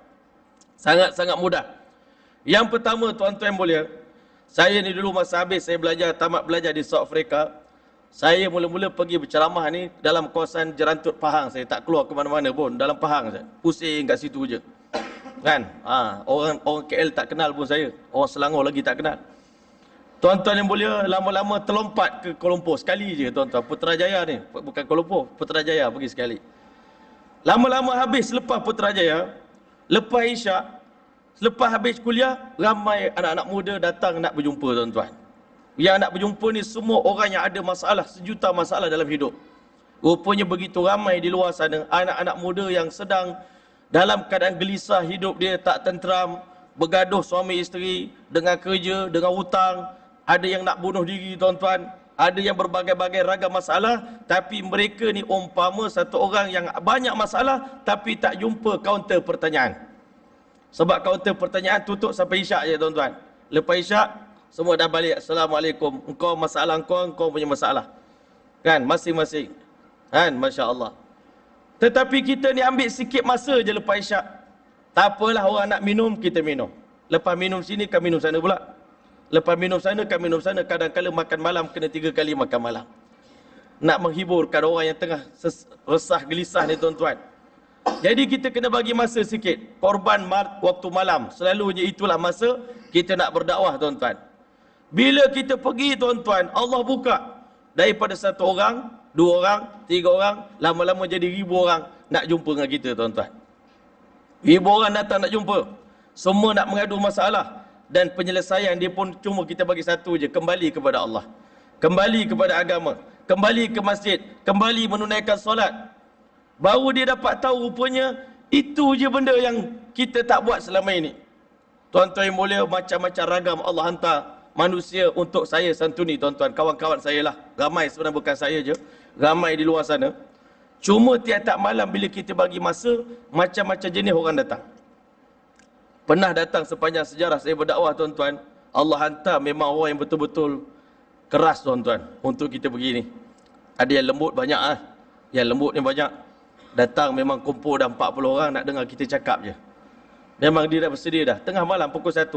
Sangat-sangat mudah. Yang pertama tuan-tuan yang mulia, saya ni dulu masa habis saya tamat belajar di South Africa, saya mula-mula pergi berceramah ni dalam kawasan Jerantut Pahang. Saya tak keluar ke mana-mana pun, dalam Pahang saja. Pusing kat situ je. Kan? Orang KL tak kenal pun saya. Orang Selangor lagi tak kenal. Tuan-tuan yang mulia, lama-lama terlompat ke Kuala Lumpur sekali je tuan-tuan. Putrajaya ni, bukan Kuala Lumpur, Putrajaya pergi sekali. Lama-lama habis lepas Putrajaya, lepas Isyak, lepas habis kuliah, ramai anak-anak muda datang nak berjumpa tuan-tuan. Yang nak berjumpa ni semua orang yang ada masalah, sejuta masalah dalam hidup. Rupanya begitu ramai di luar sana, anak-anak muda yang sedang dalam keadaan gelisah, hidup dia tak tenteram, bergaduh suami isteri, dengan kerja, dengan hutang, ada yang nak bunuh diri tuan-tuan, ada yang berbagai-bagai ragam masalah, tapi mereka ni umpama satu orang yang banyak masalah, tapi tak jumpa kaunter pertanyaan. Sebab kaunter pertanyaan tutup sampai Isyak je tuan-tuan. Lepas Isyak, semua dah balik. Assalamualaikum. Engkau masalah engkau punya masalah. Kan, masing-masing. Kan, Masya Allah. Tetapi kita ni ambil sikit masa je lepas Isyak. Tak apalah, orang nak minum, kita minum. Lepas minum sini, kami minum sana pula. Lepas minum sana, kami minum sana. Kadang-kadang makan malam, kena 3 kali makan malam. Nak menghiburkan orang yang tengah resah, gelisah ni tuan-tuan. Jadi kita kena bagi masa sikit. Korban waktu malam. Selalunya itulah masa kita nak berdakwah tuan-tuan. Bila kita pergi tuan-tuan, Allah buka. Daripada 1 orang, 2 orang, 3 orang, lama-lama jadi 1000 orang nak jumpa dengan kita tuan-tuan. 1000 orang datang nak jumpa. Semua nak mengadu masalah. Dan penyelesaian dia pun cuma kita bagi satu je. Kembali kepada Allah. Kembali kepada agama. Kembali ke masjid. Kembali menunaikan solat. Baru dia dapat tahu rupanya itu je benda yang kita tak buat selama ini. Tuan-tuan yang mulia, macam-macam ragam Allah hantar manusia untuk saya santuni tuan-tuan. Kawan-kawan saya lah. Ramai sebenarnya, bukan saya je. Ramai di luar sana. Cuma tiap-tiap malam bila kita bagi masa, macam-macam jenis orang datang. Pernah datang sepanjang sejarah saya berdakwah tuan-tuan, Allah hantar memang orang yang betul-betul keras tuan-tuan untuk kita begini. Ada yang lembut banyak lah. Yang lembut ni banyak. Datang memang kumpul dah 40 orang nak dengar kita cakap je. Memang dia dah bersedia dah. Tengah malam pukul 1.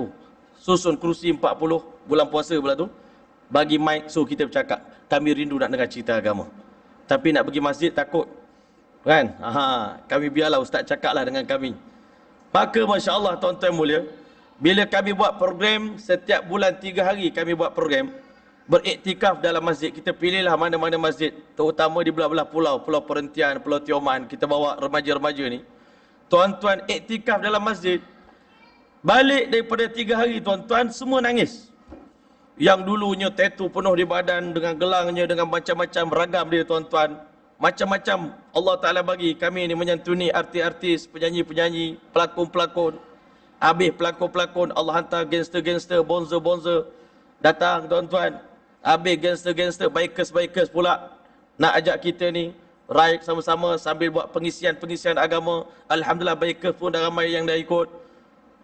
Susun kerusi 40 bulan puasa pula tu. Bagi mic suruh kita bercakap. Kami rindu nak dengar cerita agama. Tapi nak pergi masjid takut. Kan? Kami biarlah ustaz cakaplah dengan kami. Maka Masya Allah tuan-tuan mulia, bila kami buat program, setiap bulan 3 hari kami buat program, beriktikaf dalam masjid. Kita pilihlah mana-mana masjid, terutama di belah-belah pulau, Pulau Perhentian, Pulau Tioman, kita bawa remaja-remaja ni. Tuan-tuan iktikaf dalam masjid, balik daripada 3 hari tuan-tuan, semua nangis. Yang dulunya tattoo penuh di badan, dengan gelangnya, dengan macam-macam ragam dia tuan-tuan. Macam-macam Allah Ta'ala bagi kami ni menyantuni artis-artis, penyanyi-penyanyi, pelakon-pelakon. Habis pelakon-pelakon, Allah hantar gangster-gangster, bonzer-bonzer datang tuan-tuan. Habis gangster-gangster, bikers-bikers pula nak ajak kita ni ride sama-sama sambil buat pengisian-pengisian agama. Alhamdulillah bikers pun dah ramai yang dah ikut.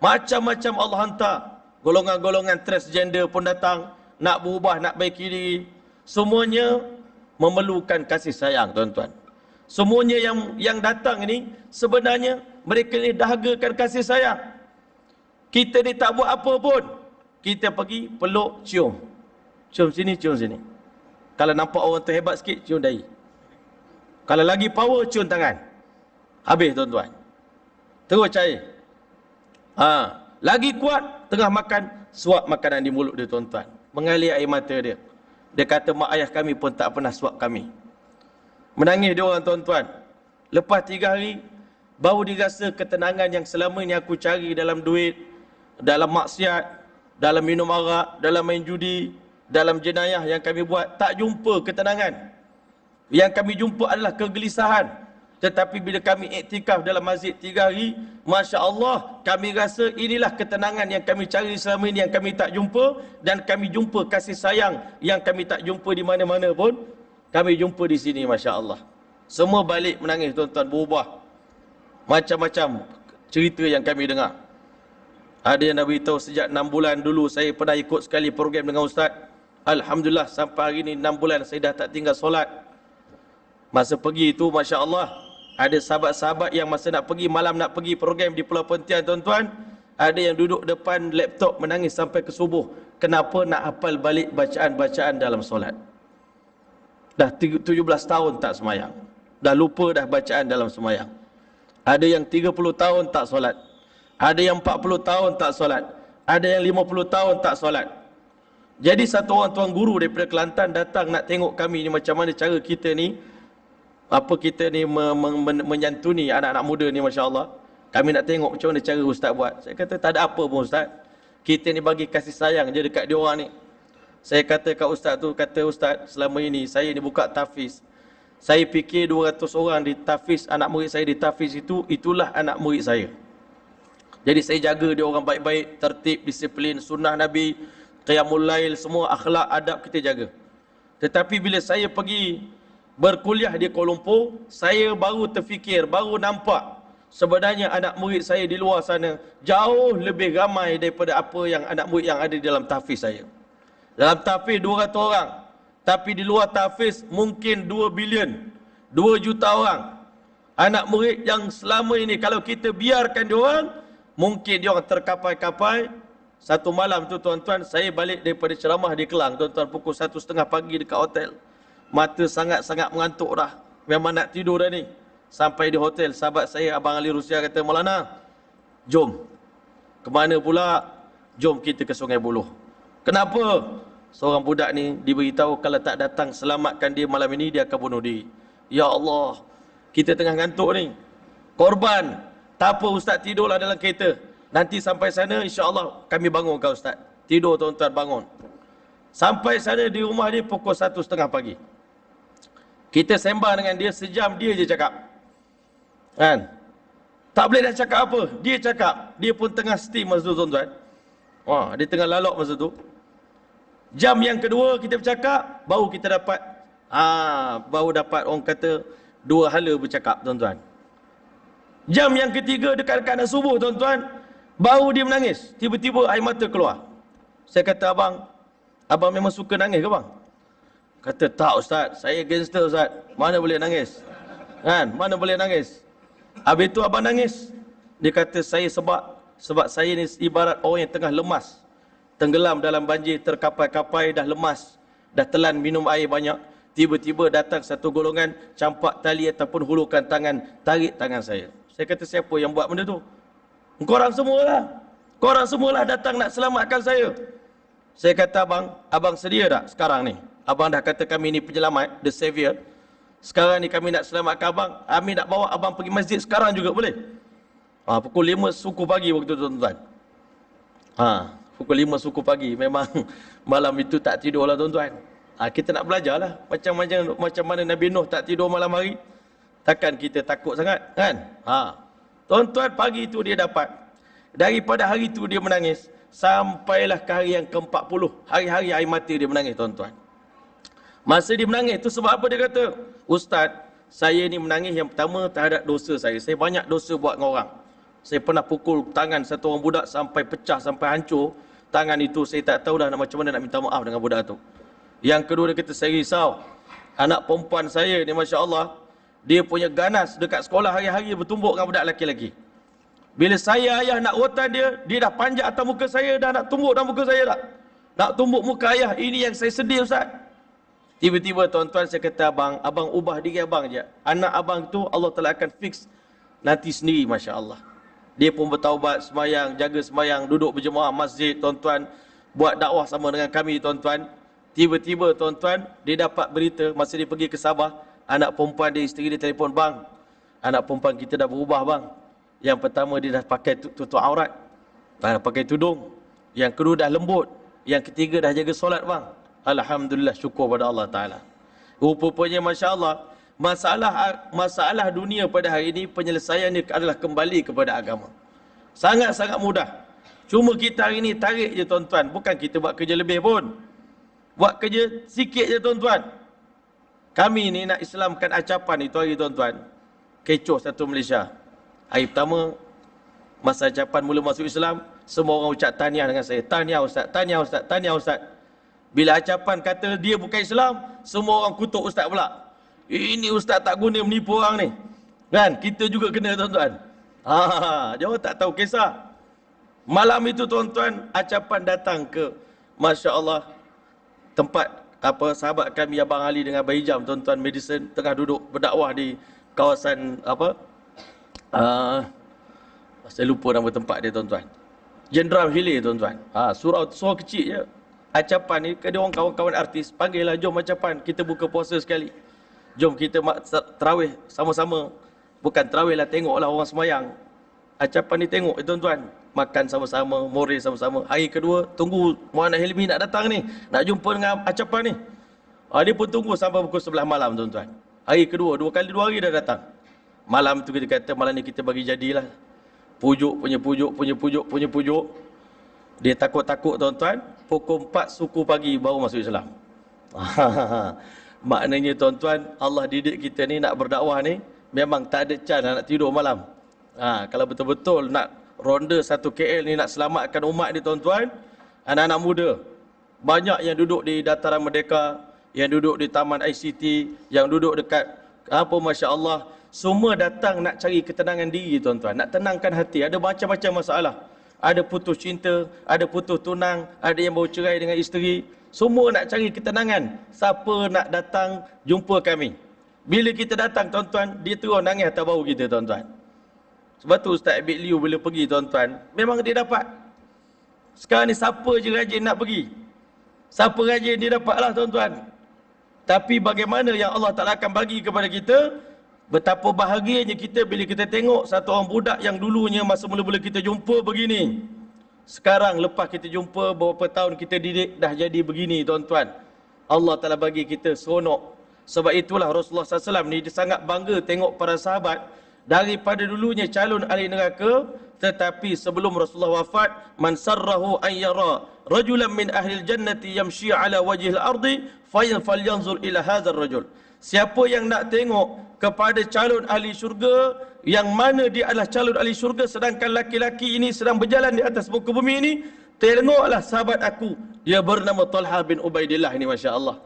Macam-macam Allah hantar. Golongan-golongan transgender pun datang nak berubah, nak baiki diri. Semuanya memerlukan kasih sayang tuan-tuan. Semuanya yang datang ini sebenarnya mereka ni dahagakan kasih sayang. Kita ni tak buat apa pun. Kita pergi peluk, cium. Cium sini, cium sini. Kalau nampak orang tu hebat sikit, cium dahi. Kalau lagi power, cium tangan. Habis tuan-tuan. terus cair. Lagi kuat, tengah makan, suap makanan di mulut dia tuan-tuan. Mengalir air mata dia. Dia kata mak ayah kami pun tak pernah suap kami. Menangis dia orang tuan-tuan. Lepas 3 hari, baru dirasa ketenangan yang selama ni aku cari dalam duit, dalam maksiat, dalam minum arak, dalam main judi, dalam jenayah yang kami buat. Tak jumpa ketenangan. Yang kami jumpa adalah kegelisahan. Tetapi bila kami iktikaf dalam masjid 3 hari, Masya Allah, kami rasa inilah ketenangan yang kami cari selama ini, yang kami tak jumpa. Dan kami jumpa kasih sayang yang kami tak jumpa di mana-mana pun, kami jumpa di sini, Masya Allah. Semua balik menangis tuan-tuan, berubah. Macam-macam cerita yang kami dengar. Ada yang nak beritahu sejak 6 bulan dulu saya pernah ikut sekali program dengan Ustaz. Alhamdulillah sampai hari ini 6 bulan saya dah tak tinggal solat. Masa pergi itu, Masya Allah, ada sahabat-sahabat yang masa nak pergi, malam nak pergi program di Pulau Pontian tuan-tuan, ada yang duduk depan laptop menangis sampai ke subuh. Kenapa? Nak hafal balik bacaan-bacaan dalam solat. Dah 17 tahun tak semayang. Dah lupa dah bacaan dalam semayang. Ada yang 30 tahun tak solat. Ada yang 40 tahun tak solat. Ada yang 50 tahun tak solat. Jadi satu orang tuan guru daripada Kelantan datang nak tengok kami ni macam mana cara kita ni, apa kita ni menyantuni anak-anak muda ni, Masya Allah. Kami nak tengok macam mana cara Ustaz buat. Saya kata tak ada apa pun Ustaz. Kita ni bagi kasih sayang je dekat dia orang ni. Saya kata kat Ustaz tu, kata Ustaz, selama ini saya ni buka tahfiz. Saya fikir 200 orang di tahfiz, anak murid saya di tahfiz itu, itulah anak murid saya. Jadi saya jaga dia orang baik-baik, tertib, disiplin, sunnah Nabi, qiyamul lail, semua akhlak, adab kita jaga. Tetapi bila saya pergi berkuliah di Kuala Lumpur, saya baru terfikir, baru nampak sebenarnya anak murid saya di luar sana jauh lebih ramai daripada apa yang anak murid yang ada di dalam tahfiz saya. Dalam tahfiz 200 orang, tapi di luar tahfiz mungkin 2 bilion, 2 juta orang. Anak murid yang selama ini kalau kita biarkan dia orang, mungkin dia orang terkapai-kapai. Satu malam tu tuan-tuan, saya balik daripada ceramah di Kelang tuan-tuan, pukul 1:30 pagi dekat hotel. Mata sangat-sangat mengantuk dah. Memang nak tidur dah ni. Sampai di hotel, sahabat saya Abang Ali Rusia kata, Maulana, jom. Kemana pula? Jom kita ke Sungai Buloh. Kenapa? Seorang budak ni diberitahu kalau tak datang selamatkan dia malam ini, dia akan bunuh diri. Ya Allah, kita tengah ngantuk ni. Korban. Tak apa Ustaz, tidurlah dalam kereta. Nanti sampai sana, insya-Allah kami bangun kau Ustaz. Tidur tuan-tuan, bangun. Sampai sana di rumah dia pukul 1:30 pagi. Kita sembang dengan dia sejam, dia je cakap. Kan? Tak boleh dah cakap apa. Dia cakap. Dia pun tengah steam masa tu tuan-tuan. Wah, dia tengah lalok masa tu. Jam yang kedua kita bercakap, baru kita dapat baru dapat orang kata 2 hala bercakap tuan-tuan. Jam yang ketiga dekat-dekat nak subuh tuan-tuan, baru dia menangis. Tiba-tiba air mata keluar. Saya kata, abang memang suka nangis ke bang? Kata, tak Ustaz, saya gangster Ustaz. Mana boleh nangis? Kan? Mana boleh nangis? Habis itu abang nangis. Dia kata, saya sebab saya ni ibarat orang yang tengah lemas. Tenggelam dalam banjir, terkapai-kapai, dah lemas. Dah telan minum air banyak. Tiba-tiba datang satu golongan, campak tali ataupun hulurkan tangan, tarik tangan saya. Saya kata, siapa yang buat benda tu? Korang semualah. Korang semualah datang nak selamatkan saya. Saya kata, abang sedia tak sekarang ni? Abang dah kata kami ni penyelamat, the savior. Sekarang ni kami nak selamatkan abang. Kami nak bawa abang pergi masjid sekarang juga boleh? Pukul 5 suku pagi waktu tu tuan-tuan. Pukul 5 suku pagi. Memang malam itu tak tidur lah tuan-tuan. Kita nak belajar lah. Macam mana Nabi Nuh tak tidur malam hari. Takkan kita takut sangat kan? Tuan-tuan, pagi itu dia dapat. Daripada hari itu dia menangis. Sampailah ke hari yang ke-40. Hari-hari air mata dia menangis tuan-tuan. Masa dia menangis itu sebab apa dia kata? Ustaz, saya ni menangis yang pertama terhadap dosa saya. Saya banyak dosa buat dengan orang. Saya pernah pukul tangan satu orang budak sampai pecah, sampai hancur. Tangan itu saya tak tahu dah macam mana nak minta maaf dengan budak tu. Yang kedua dia kata, saya risau. Anak perempuan saya ni Masya Allah, dia punya ganas dekat sekolah hari-hari bertumbuk dengan budak lelaki-lelaki. Bila saya ayah nak rotan dia, dia dah panjat atas muka saya, dah nak tumbuk dalam muka saya dah. Nak tumbuk muka ayah, ini yang saya sedih Ustaz. Tiba-tiba tuan-tuan saya kata, abang ubah diri abang je. Anak abang tu Allah Ta'ala akan fix nanti sendiri, Masya Allah. Dia pun bertaubat, semayang, jaga semayang, duduk berjemaah masjid, tuan-tuan, buat dakwah sama dengan kami, tuan-tuan. Tiba-tiba, tuan-tuan, dia dapat berita masa dia pergi ke Sabah, anak perempuan dia, isteri dia telefon, bang, anak perempuan kita dah berubah, bang. Yang pertama dia dah pakai tutup aurat, dah pakai tudung. Yang kedua dah lembut. Yang ketiga dah jaga solat, bang. Alhamdulillah, syukur pada Allah Ta'ala. Rupanya Masya Allah, masalah dunia pada hari ini penyelesaiannya adalah kembali kepada agama. Sangat-sangat mudah. Cuma kita hari ini tarik je, tuan-tuan. Bukan kita buat kerja lebih pun. Buat kerja sikit je, tuan-tuan. Kami ni nak Islamkan Acapan itu hari, tuan-tuan. Kecoh satu Malaysia. Hari pertama, masa Acapan mula masuk Islam, semua orang ucap tahniah dengan saya. Tahniah Ustaz, tahniah Ustaz, tahniah Ustaz. Bila Acapan kata dia bukan Islam, semua orang kutuk Ustaz pula. Ini Ustaz tak guna menipu orang ni. Kan? Kita juga kena, tuan-tuan. Jangan tak tahu kisah. Malam itu, tuan-tuan, Acapan datang ke, Masya Allah, tempat sahabat kami Abang Ali dengan Abang Ijam, tuan-tuan, Madison, tengah duduk berdakwah di kawasan saya lupa nama tempat dia, tuan-tuan. Jenderal Hilir, tuan-tuan. Surau kecil je. Acapan ni, dia orang kawan-kawan artis, panggillah, jom Acapan, kita buka puasa sekali. Jom kita terawih sama-sama. Bukan terawih lah, tengoklah orang semayang. Acapan ni tengok, tuan-tuan. Makan sama-sama, more sama-sama. Hari kedua, tunggu Muhammad Hilmi nak datang ni. Nak jumpa dengan Acapan ni. Dia pun tunggu sampai pukul 11 malam, tuan-tuan. Hari kedua, 2 hari dah datang. Malam tu kita kata, malam ni kita bagi jadilah. Pujuk. Dia takut-takut, tuan-tuan. Pukul 4 suku pagi baru masuk Islam. Maknanya, tuan-tuan, Allah didik kita ni nak berdakwah ni, memang tak ada chance nak tidur malam. Kalau betul-betul nak ronda 1 KL ni, nak selamatkan umat ni, tuan-tuan, anak-anak muda, banyak yang duduk di Dataran Merdeka, yang duduk di Taman ICT, yang duduk dekat Masya Allah, semua datang nak cari ketenangan diri, tuan-tuan, nak tenangkan hati. Ada macam-macam masalah. Ada putus cinta, ada putus tunang, ada yang baru cerai dengan isteri. Semua nak cari ketenangan. Siapa nak datang jumpa kami? Bila kita datang, tuan-tuan, dia terus nangis atas bahu kita, tuan-tuan. Sebab tu Ustaz Abid Liu bila pergi, tuan-tuan, memang dia dapat. Sekarang ni siapa je rajin nak pergi? Siapa rajin dia dapatlah, tuan-tuan. Tapi bagaimana yang Allah Ta'ala akan bagi kepada kita, betapa bahagianya kita bila kita tengok satu orang budak yang dulunya masa mula-mula kita jumpa begini. Sekarang lepas kita jumpa beberapa tahun kita didik, dah jadi begini, tuan-tuan. Allah Ta'ala bagi kita seronok. Sebab itulah Rasulullah SAW ni dia sangat bangga tengok para sahabat. Daripada dulunya calon ahli neraka, tetapi sebelum Rasulullah wafat, man sarrahu an yara rajulan min ahli jannati yamshi ala wajhil ardi falyanzur ila hadzal rajul. Siapa yang nak tengok kepada calon ahli syurga, yang mana dia adalah calon ahli syurga, sedangkan laki-laki ini sedang berjalan di atas muka bumi ini, tengoklah sahabat aku, dia bernama Talha bin Ubaidillah ini, Masya Allah.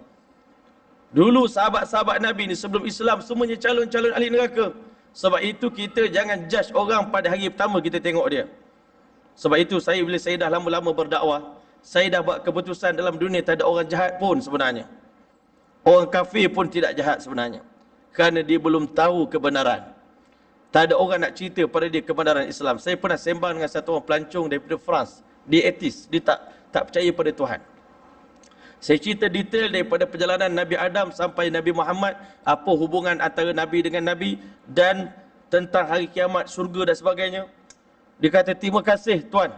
Dulu sahabat-sahabat Nabi ni sebelum Islam semuanya calon-calon ahli neraka. Sebab itu kita jangan judge orang pada hari pertama kita tengok dia. Sebab itu bila saya dah lama-lama berdakwah, saya dah buat keputusan dalam dunia tak ada orang jahat pun sebenarnya. Orang kafir pun tidak jahat sebenarnya. Kerana dia belum tahu kebenaran. Tak ada orang nak cerita pada dia kebenaran Islam. Saya pernah sembang dengan satu orang pelancong daripada France. Dia ateis. Dia tak percaya pada Tuhan. Saya cerita detail daripada perjalanan Nabi Adam sampai Nabi Muhammad. Apa hubungan antara Nabi dengan Nabi. Dan tentang hari kiamat, surga dan sebagainya. Dia kata, terima kasih Tuan.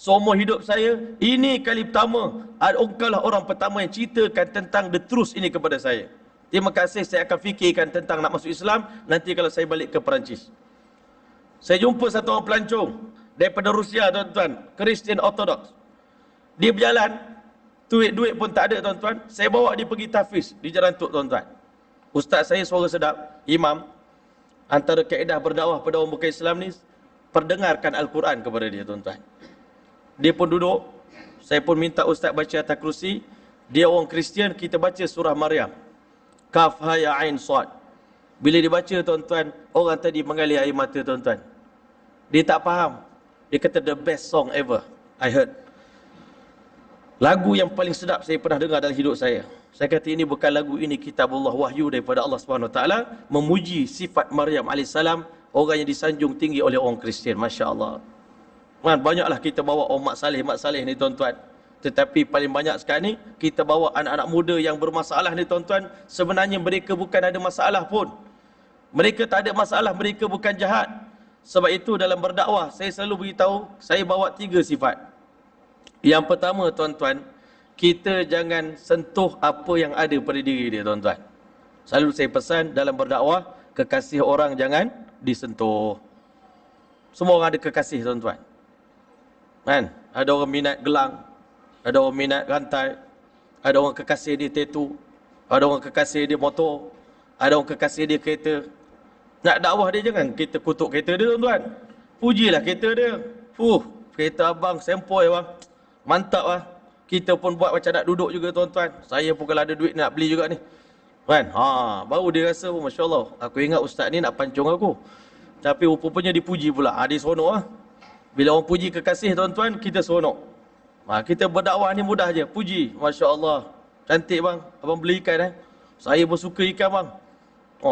Seumur hidup saya, ini kali pertama engkaulah orang pertama yang ceritakan tentang the truth ini kepada saya. Terima kasih, saya akan fikirkan tentang nak masuk Islam nanti kalau saya balik ke Perancis. Saya jumpa satu orang pelancong daripada Rusia, tuan-tuan, Kristian Ortodoks. Dia berjalan, duit pun tak ada, tuan-tuan. Saya bawa dia pergi tahfiz di Jalan Tok, tuan-tuan. Ustaz saya suara sedap, imam. Antara kaedah berdakwah pada orang bukan Islam ni, perdengarkan Al-Quran kepada dia, tuan-tuan. Dia pun duduk, saya pun minta Ustaz baca atas kerusi. Dia orang Kristian, kita baca surah Maryam. Kaf, ha, ya, ain, sad. Bila dia baca, tuan-tuan, orang tadi mengalir air mata, tuan-tuan. Dia tak faham. Dia kata, the best song ever I heard. Lagu yang paling sedap saya pernah dengar dalam hidup saya. Saya kata, ini bukan lagu, ini kitabullah, wahyu daripada Allah SWT, memuji sifat Maryam AS, orang yang disanjung tinggi oleh orang Kristian, Masya Allah. Kan, banyaklah kita bawa orang mak saleh ni tuan-tuan. Tetapi paling banyak sekarang ni, kita bawa anak-anak muda yang bermasalah ni tuan-tuan. Sebenarnya mereka bukan ada masalah pun. Mereka tak ada masalah, mereka bukan jahat. Sebab itu dalam berdakwah, saya selalu beritahu, saya bawa 3 sifat. Yang pertama tuan-tuan, kita jangan sentuh apa yang ada pada diri dia tuan-tuan. Selalu saya pesan dalam berdakwah, kekasih orang jangan disentuh. Semua orang ada kekasih tuan-tuan. Kan? Ada orang minat gelang, ada orang minat rantai, ada orang kekasih dia tattoo, ada orang kekasih dia motor, ada orang kekasih dia kereta. Nak dakwah dia jangan kita kutuk kereta dia tuan-tuan. Pujilah kereta dia. Kereta abang sempoi bang. Mantap lah. Kita pun buat macam nak duduk juga tuan-tuan. Saya pun kalau ada duit nak beli juga ni. Kan? Baru dia rasa pun Masya Allah. Aku ingat ustaz ni nak pancung aku. Tapi rupanya dipuji pula. Dia seronok lah. Bila orang puji kekasih tuan-tuan, kita seronok. Kita berdakwah ni mudah je. Puji. Masya Allah. Cantik bang. Abang beli ikan Saya pun suka ikan bang.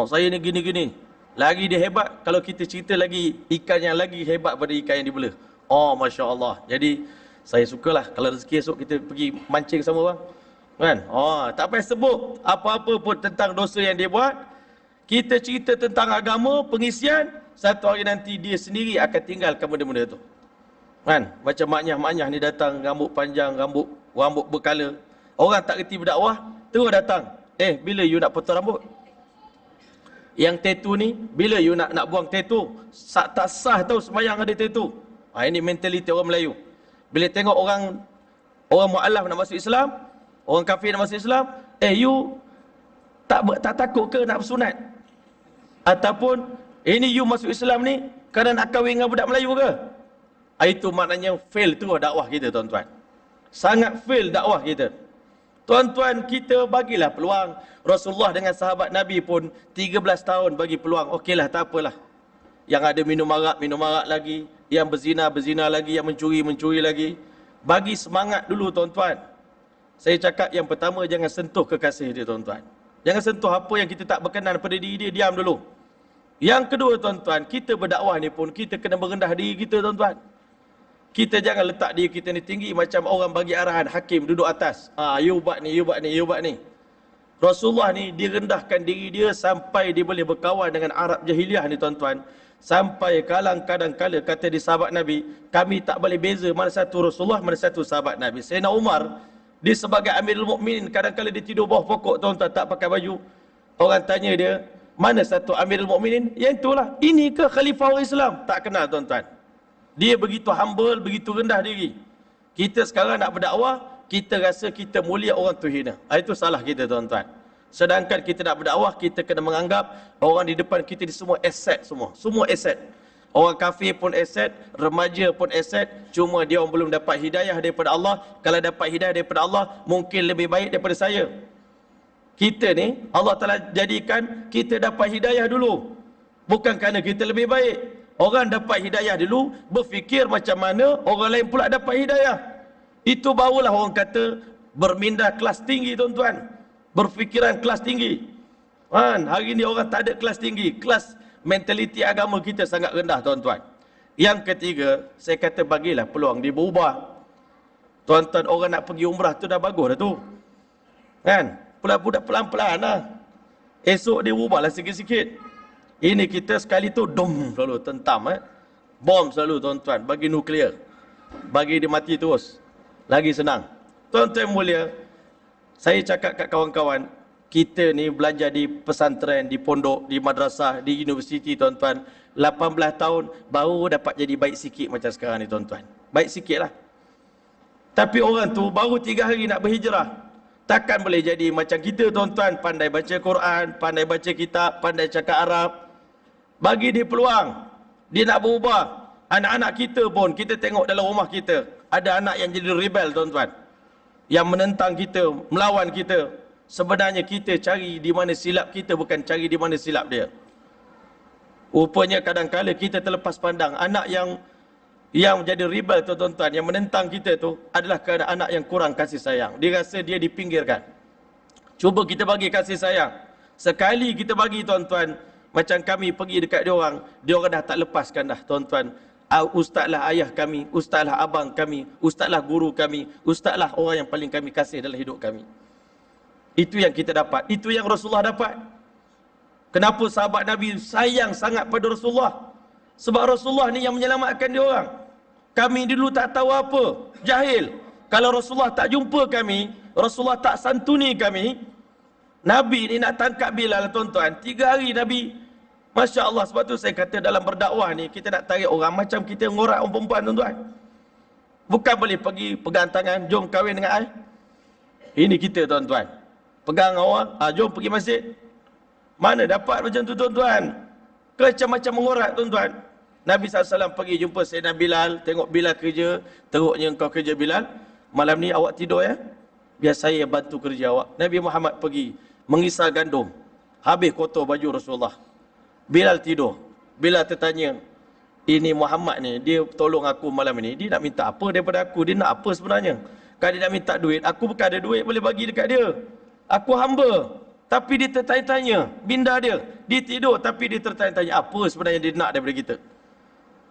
Saya ni gini-gini. Lagi dia hebat kalau kita cerita lagi ikan yang lagi hebat pada ikan yang dibela. Masya Allah. Jadi saya sukalah kalau rezeki esok kita pergi mancing sama bang. Kan? Tak payah sebut apa-apa pun tentang dosa yang dia buat. Kita cerita tentang agama, pengisian, satu hari nanti dia sendiri akan tinggalkan benda-benda tu. Kan? Macam maknyah ni datang, rambut panjang, rambut berkala. Orang tak reti berdakwah, terus datang. Bila you nak potong rambut? Yang tattoo ni, bila you nak buang tattoo? Tak sah tau sembahyang ada tattoo. Ini mentaliti orang Melayu. Bila tengok orang mu'alaf nak masuk Islam, orang kafir nak masuk Islam, you tak takut ke nak bersunat? Ataupun, ini you masuk Islam ni, kerana nak kahwin dengan budak Melayu ke? Itu maknanya fail tu dakwah kita tuan-tuan. Sangat fail dakwah kita. Tuan-tuan, kita bagilah peluang. Rasulullah dengan sahabat Nabi pun 13 tahun bagi peluang. Okeylah, tak apalah. Yang ada minum arak lagi. Yang berzina lagi. Yang mencuri lagi. Bagi semangat dulu tuan-tuan. Saya cakap yang pertama, jangan sentuh kekasih dia tuan-tuan. Jangan sentuh apa yang kita tak berkenan pada diri dia, diam dulu. Yang kedua tuan-tuan, kita berdakwah ni pun kita kena merendah diri kita tuan-tuan. Kita jangan letak diri kita ni tinggi macam orang bagi arahan hakim duduk atas. You buat ni. Rasulullah ni direndahkan diri dia sampai dia boleh berkawan dengan Arab jahiliah ni tuan-tuan. Sampai kadang-kala kata di sahabat Nabi, kami tak boleh beza mana satu Rasulullah, mana satu sahabat Nabi. Sayyidina Umar, dia sebagai Amirul Mukminin, kadang-kala dia tidur bawah pokok tuan-tuan, tak pakai baju. Orang tanya dia, mana satu Amirul Mukminin? Yang itulah, ini ke Khalifah orang Islam? Tak kenal tuan-tuan. Dia begitu humble, begitu rendah diri. Kita sekarang nak berdakwah, kita rasa kita mulia, orang tu hina. Itu salah kita tuan-tuan. Sedangkan kita nak berdakwah, kita kena menganggap orang di depan kita ni semua aset semua. Semua aset. Orang kafir pun aset, remaja pun aset. Cuma dia orang belum dapat hidayah daripada Allah. Kalau dapat hidayah daripada Allah, mungkin lebih baik daripada saya. Kita ni, Allah Ta'ala jadikan kita dapat hidayah dulu. Bukan kerana kita lebih baik. Orang dapat hidayah dulu, berfikir macam mana orang lain pula dapat hidayah. Itu barulah orang kata berminda kelas tinggi tuan-tuan. Berfikiran kelas tinggi. Hari ni orang tak ada kelas tinggi. Kelas mentaliti agama kita sangat rendah tuan-tuan. Yang ketiga, saya kata bagilah peluang dia berubah. Tuan-tuan, orang nak pergi umrah tu dah bagus dah tu. Kan? Budak pelan-pelan lah. Esok dia ubahlah sikit-sikit. Ini kita sekali tu dom selalu tentam bom selalu tuan-tuan, bagi nuklear. Bagi dia mati terus. Lagi senang. Tuan-tuan mulia, saya cakap kat kawan-kawan, kita ni belajar di pesantren, di pondok, di madrasah, di universiti tuan-tuan, 18 tahun baru dapat jadi baik sikit macam sekarang ni tuan-tuan. Baik sikit lah. Tapi orang tu baru 3 hari nak berhijrah. Takkan boleh jadi macam kita tuan-tuan, pandai baca Quran, pandai baca kitab, pandai cakap Arab. Bagi dia peluang. Dia nak berubah. Anak-anak kita pun, kita tengok dalam rumah kita, ada anak yang jadi rebel tuan-tuan. Yang menentang kita, melawan kita. Sebenarnya kita cari di mana silap kita, bukan cari di mana silap dia. Rupanya kadang-kala kita terlepas pandang. Anak yang jadi rebel tu tuan-tuan, yang menentang kita tu adalah kerana anak yang kurang kasih sayang. Dia rasa dia dipinggirkan. Cuba kita bagi kasih sayang. Sekali kita bagi tuan-tuan, Macam kami pergi dekat dia orang dah tak lepaskan dah tuan-tuan. Ustazlah ayah kami, ustazlah abang kami, ustazlah guru kami, ustazlah orang yang paling kami kasih dalam hidup kami. Itu yang kita dapat, itu yang Rasulullah dapat. Kenapa sahabat Nabi sayang sangat pada Rasulullah? Sebab Rasulullah ni yang menyelamatkan dia orang. Kami dulu tak tahu apa, jahil. Kalau Rasulullah tak jumpa kami, Rasulullah tak santuni kami, Nabi ni nak tangkap Bilal tuan-tuan, 3 hari Nabi. Masya Allah, sebab tu saya kata dalam berdakwah ni, kita nak tarik orang macam kita ngorak orang perempuan tuan-tuan. Bukan boleh pergi pegang tangan, jom kahwin dengan I. Ini kita tuan-tuan. Pegang orang, jom pergi masjid. Mana dapat macam tu tuan-tuan? Macam-macam mengorak tuan-tuan. Nabi SAW pergi jumpa Sayyidina Bilal, tengok Bilal kerja, teruknya engkau kerja Bilal. Malam ni awak tidur ya? Biar saya bantu kerja awak. Nabi Muhammad pergi mengisar gandum. Habis kotor baju Rasulullah. Bilal tidur. Bilal tertanya, ini Muhammad ni, dia tolong aku malam ni, dia nak minta apa daripada aku? Dia nak apa sebenarnya? Kalau dia nak minta duit, aku bukan ada duit boleh bagi dekat dia. Aku hamba. Tapi dia tertanya-tanya, binda dia. Dia tidur tapi dia tertanya-tanya, apa sebenarnya dia nak daripada kita?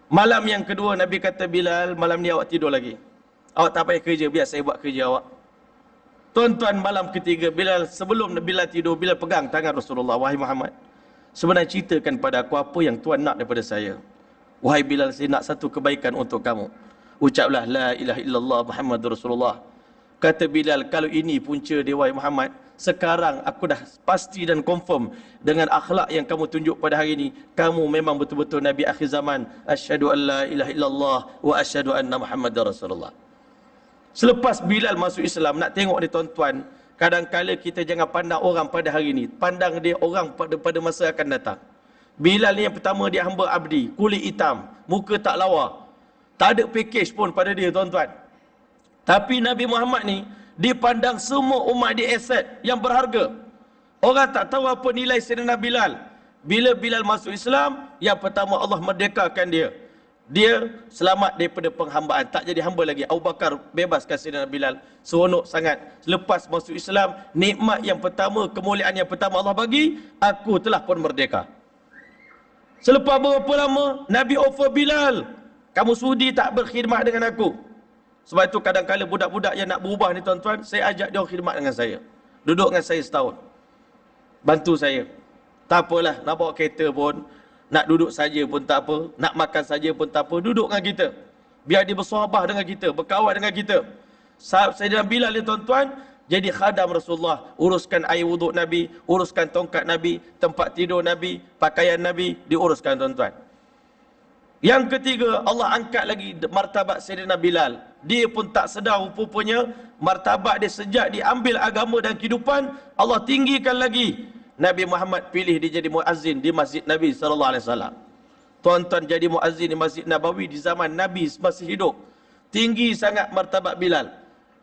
Malam yang kedua, Nabi kata, Bilal, malam ni awak tidur lagi. Awak tak payah kerja, biar saya buat kerja awak. Tuan-tuan, malam ketiga, Bilal, sebelum Bilal tidur, Bilal pegang tangan Rasulullah. Wahai Muhammad, sebenarnya ceritakan pada aku apa yang Tuan nak daripada saya. Wahai Bilal, saya nak satu kebaikan untuk kamu. Ucaplah, la ilaha illallah Muhammadur Rasulullah. Kata Bilal, kalau ini punca dia, wahai Muhammad, sekarang aku dah pasti dan confirm dengan akhlak yang kamu tunjuk pada hari ini, kamu memang betul-betul Nabi akhir zaman. Asyhadu an la ilaha illallah wa asyhadu anna Muhammadar Rasulullah. Selepas Bilal masuk Islam, nak tengok ni tuan-tuan, kadang-kala kita jangan pandang orang pada hari ini, pandang dia orang pada masa akan datang. Bilal ni yang pertama, dia hamba abdi, kulit hitam, muka tak lawa, tak ada package pun pada dia tuan-tuan. Tapi Nabi Muhammad ni dipandang semua umat dia aset yang berharga. Orang tak tahu apa nilai Sayyidina Bilal. Bila Bilal masuk Islam, yang pertama Allah merdekakan dia. Dia selamat daripada penghambaan, tak jadi hamba lagi. Abu Bakar bebaskan Sayyidina Bilal. Seronok sangat. Lepas masuk Islam, nikmat yang pertama, kemuliaan yang pertama Allah bagi, aku telah pun merdeka. Selepas berapa lama, Nabi offer Bilal, kamu sudi tak berkhidmat dengan aku? Sebab itu kadang-kadang budak-budak yang nak berubah ni tuan-tuan, saya ajak dia khidmat dengan saya. Duduk dengan saya setahun. Bantu saya. Tak apalah, nak bawa kereta pun, nak duduk saja pun tak apa, nak makan saja pun tak apa, duduk dengan kita. Biar dia bersahabah dengan kita, berkawan dengan kita. Sayyidina Bilal ni tuan-tuan, jadi khadam Rasulullah, uruskan air wuduk Nabi, uruskan tongkat Nabi, tempat tidur Nabi, pakaian Nabi, diuruskan tuan-tuan. Yang ketiga, Allah angkat lagi martabat Sayyidina Bilal. Dia pun tak sedar rupanya martabat dia sejak diambil agama dan kehidupan, Allah tinggikan lagi. Nabi Muhammad pilih dia jadi muazzin di Masjid Nabi SAW. Tuan-tuan, jadi muazzin di Masjid Nabawi di zaman Nabi masih hidup. Tinggi sangat martabat Bilal.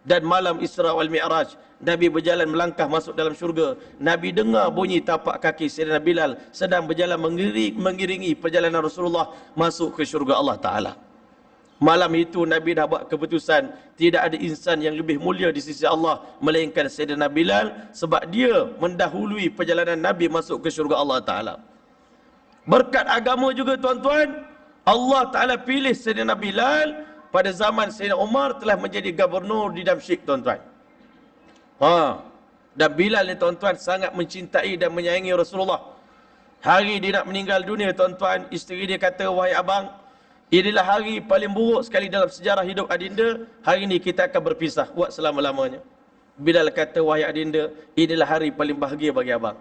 Dan malam Isra wal Mi'raj, Nabi berjalan melangkah masuk dalam syurga. Nabi dengar bunyi tapak kaki Sayyidina Bilal sedang berjalan mengiringi perjalanan Rasulullah masuk ke syurga Allah Ta'ala. Malam itu Nabi dah buat keputusan, tidak ada insan yang lebih mulia di sisi Allah melainkan Sayyidina Bilal, sebab dia mendahului perjalanan Nabi masuk ke syurga Allah Ta'ala. Berkat agama juga tuan-tuan, Allah Ta'ala pilih Sayyidina Bilal pada zaman Sayyidina Umar telah menjadi gubernur di Damsyik tuan-tuan. Dan Bilal ni tuan-tuan sangat mencintai dan menyayangi Rasulullah. Hari dia nak meninggal dunia tuan-tuan, isteri dia kata, wahai abang, inilah hari paling buruk sekali dalam sejarah hidup adinda. Hari ini kita akan berpisah buat selama-lamanya. Bilal kata, wahai adinda, inilah hari paling bahagia bagi abang.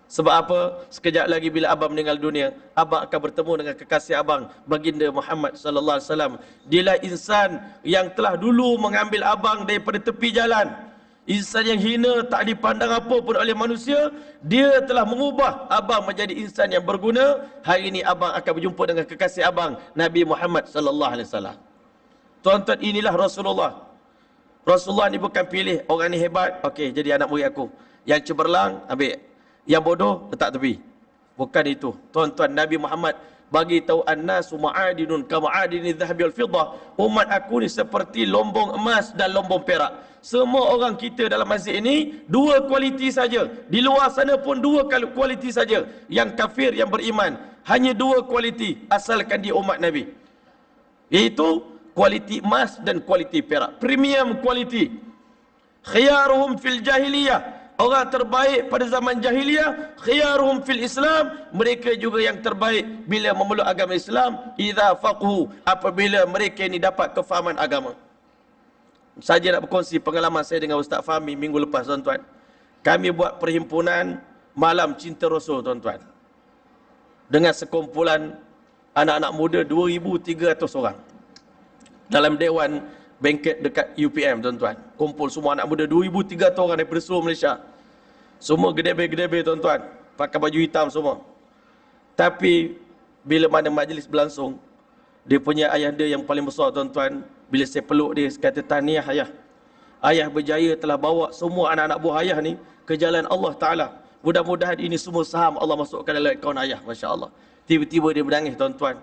Sebab apa? Sekejap lagi bila abang meninggal dunia, abang akan bertemu dengan kekasih abang, baginda Muhammad sallallahu alaihi wasallam. Dialah insan yang telah dulu mengambil abang daripada tepi jalan. Insan yang hina, tak dipandang apa pun oleh manusia. Dia telah mengubah abang menjadi insan yang berguna. Hari ini abang akan berjumpa dengan kekasih abang, Nabi Muhammad sallallahu alaihi wasallam. Tuan-tuan, inilah Rasulullah. Rasulullah ni bukan pilih orang ni hebat, okey jadi anak murid aku. Yang cemerlang ambil, yang bodoh letak tepi. Bukan itu. Tuan-tuan, Nabi Muhammad bagi tahu annasu ma'adinun kama'adini dhahabi wal fiddah, umat aku ni seperti lombong emas dan lombong perak. Semua orang kita dalam masjid ini dua kualiti saja, di luar sana pun dua kualiti saja. Yang kafir, yang beriman, hanya dua kualiti asalkan dia umat Nabi, iaitu kualiti emas dan kualiti perak, premium kualiti. Khiyaruhum fil jahiliyah, orang terbaik pada zaman jahiliyah. Khiyaruhum fil Islam, mereka juga yang terbaik bila memeluk agama Islam. Idza faqhu, apabila mereka ini dapat kefahaman agama. Saja nak berkongsi pengalaman saya dengan Ustaz Fahmi minggu lepas, tuan-tuan. Kami buat perhimpunan Malam Cinta Rasul, tuan-tuan, dengan sekumpulan anak-anak muda 2,300 orang dalam Dewan Bengket dekat UPM, tuan-tuan. Kumpul semua anak muda 2,300 orang daripada seluruh Malaysia. Semua gedebe-gedebe, tuan-tuan, pakai baju hitam semua. Tapi bila mana majlis berlangsung, dia punya ayah dia yang paling besar, tuan-tuan, bila saya peluk dia, dia kata, tahniah ayah, ayah berjaya telah bawa semua anak-anak buah ayah ni ke jalan Allah Ta'ala. Mudah-mudahan ini semua saham Allah masukkan dalam akaun ayah. Masya Allah. Tiba-tiba dia menangis, tuan-tuan.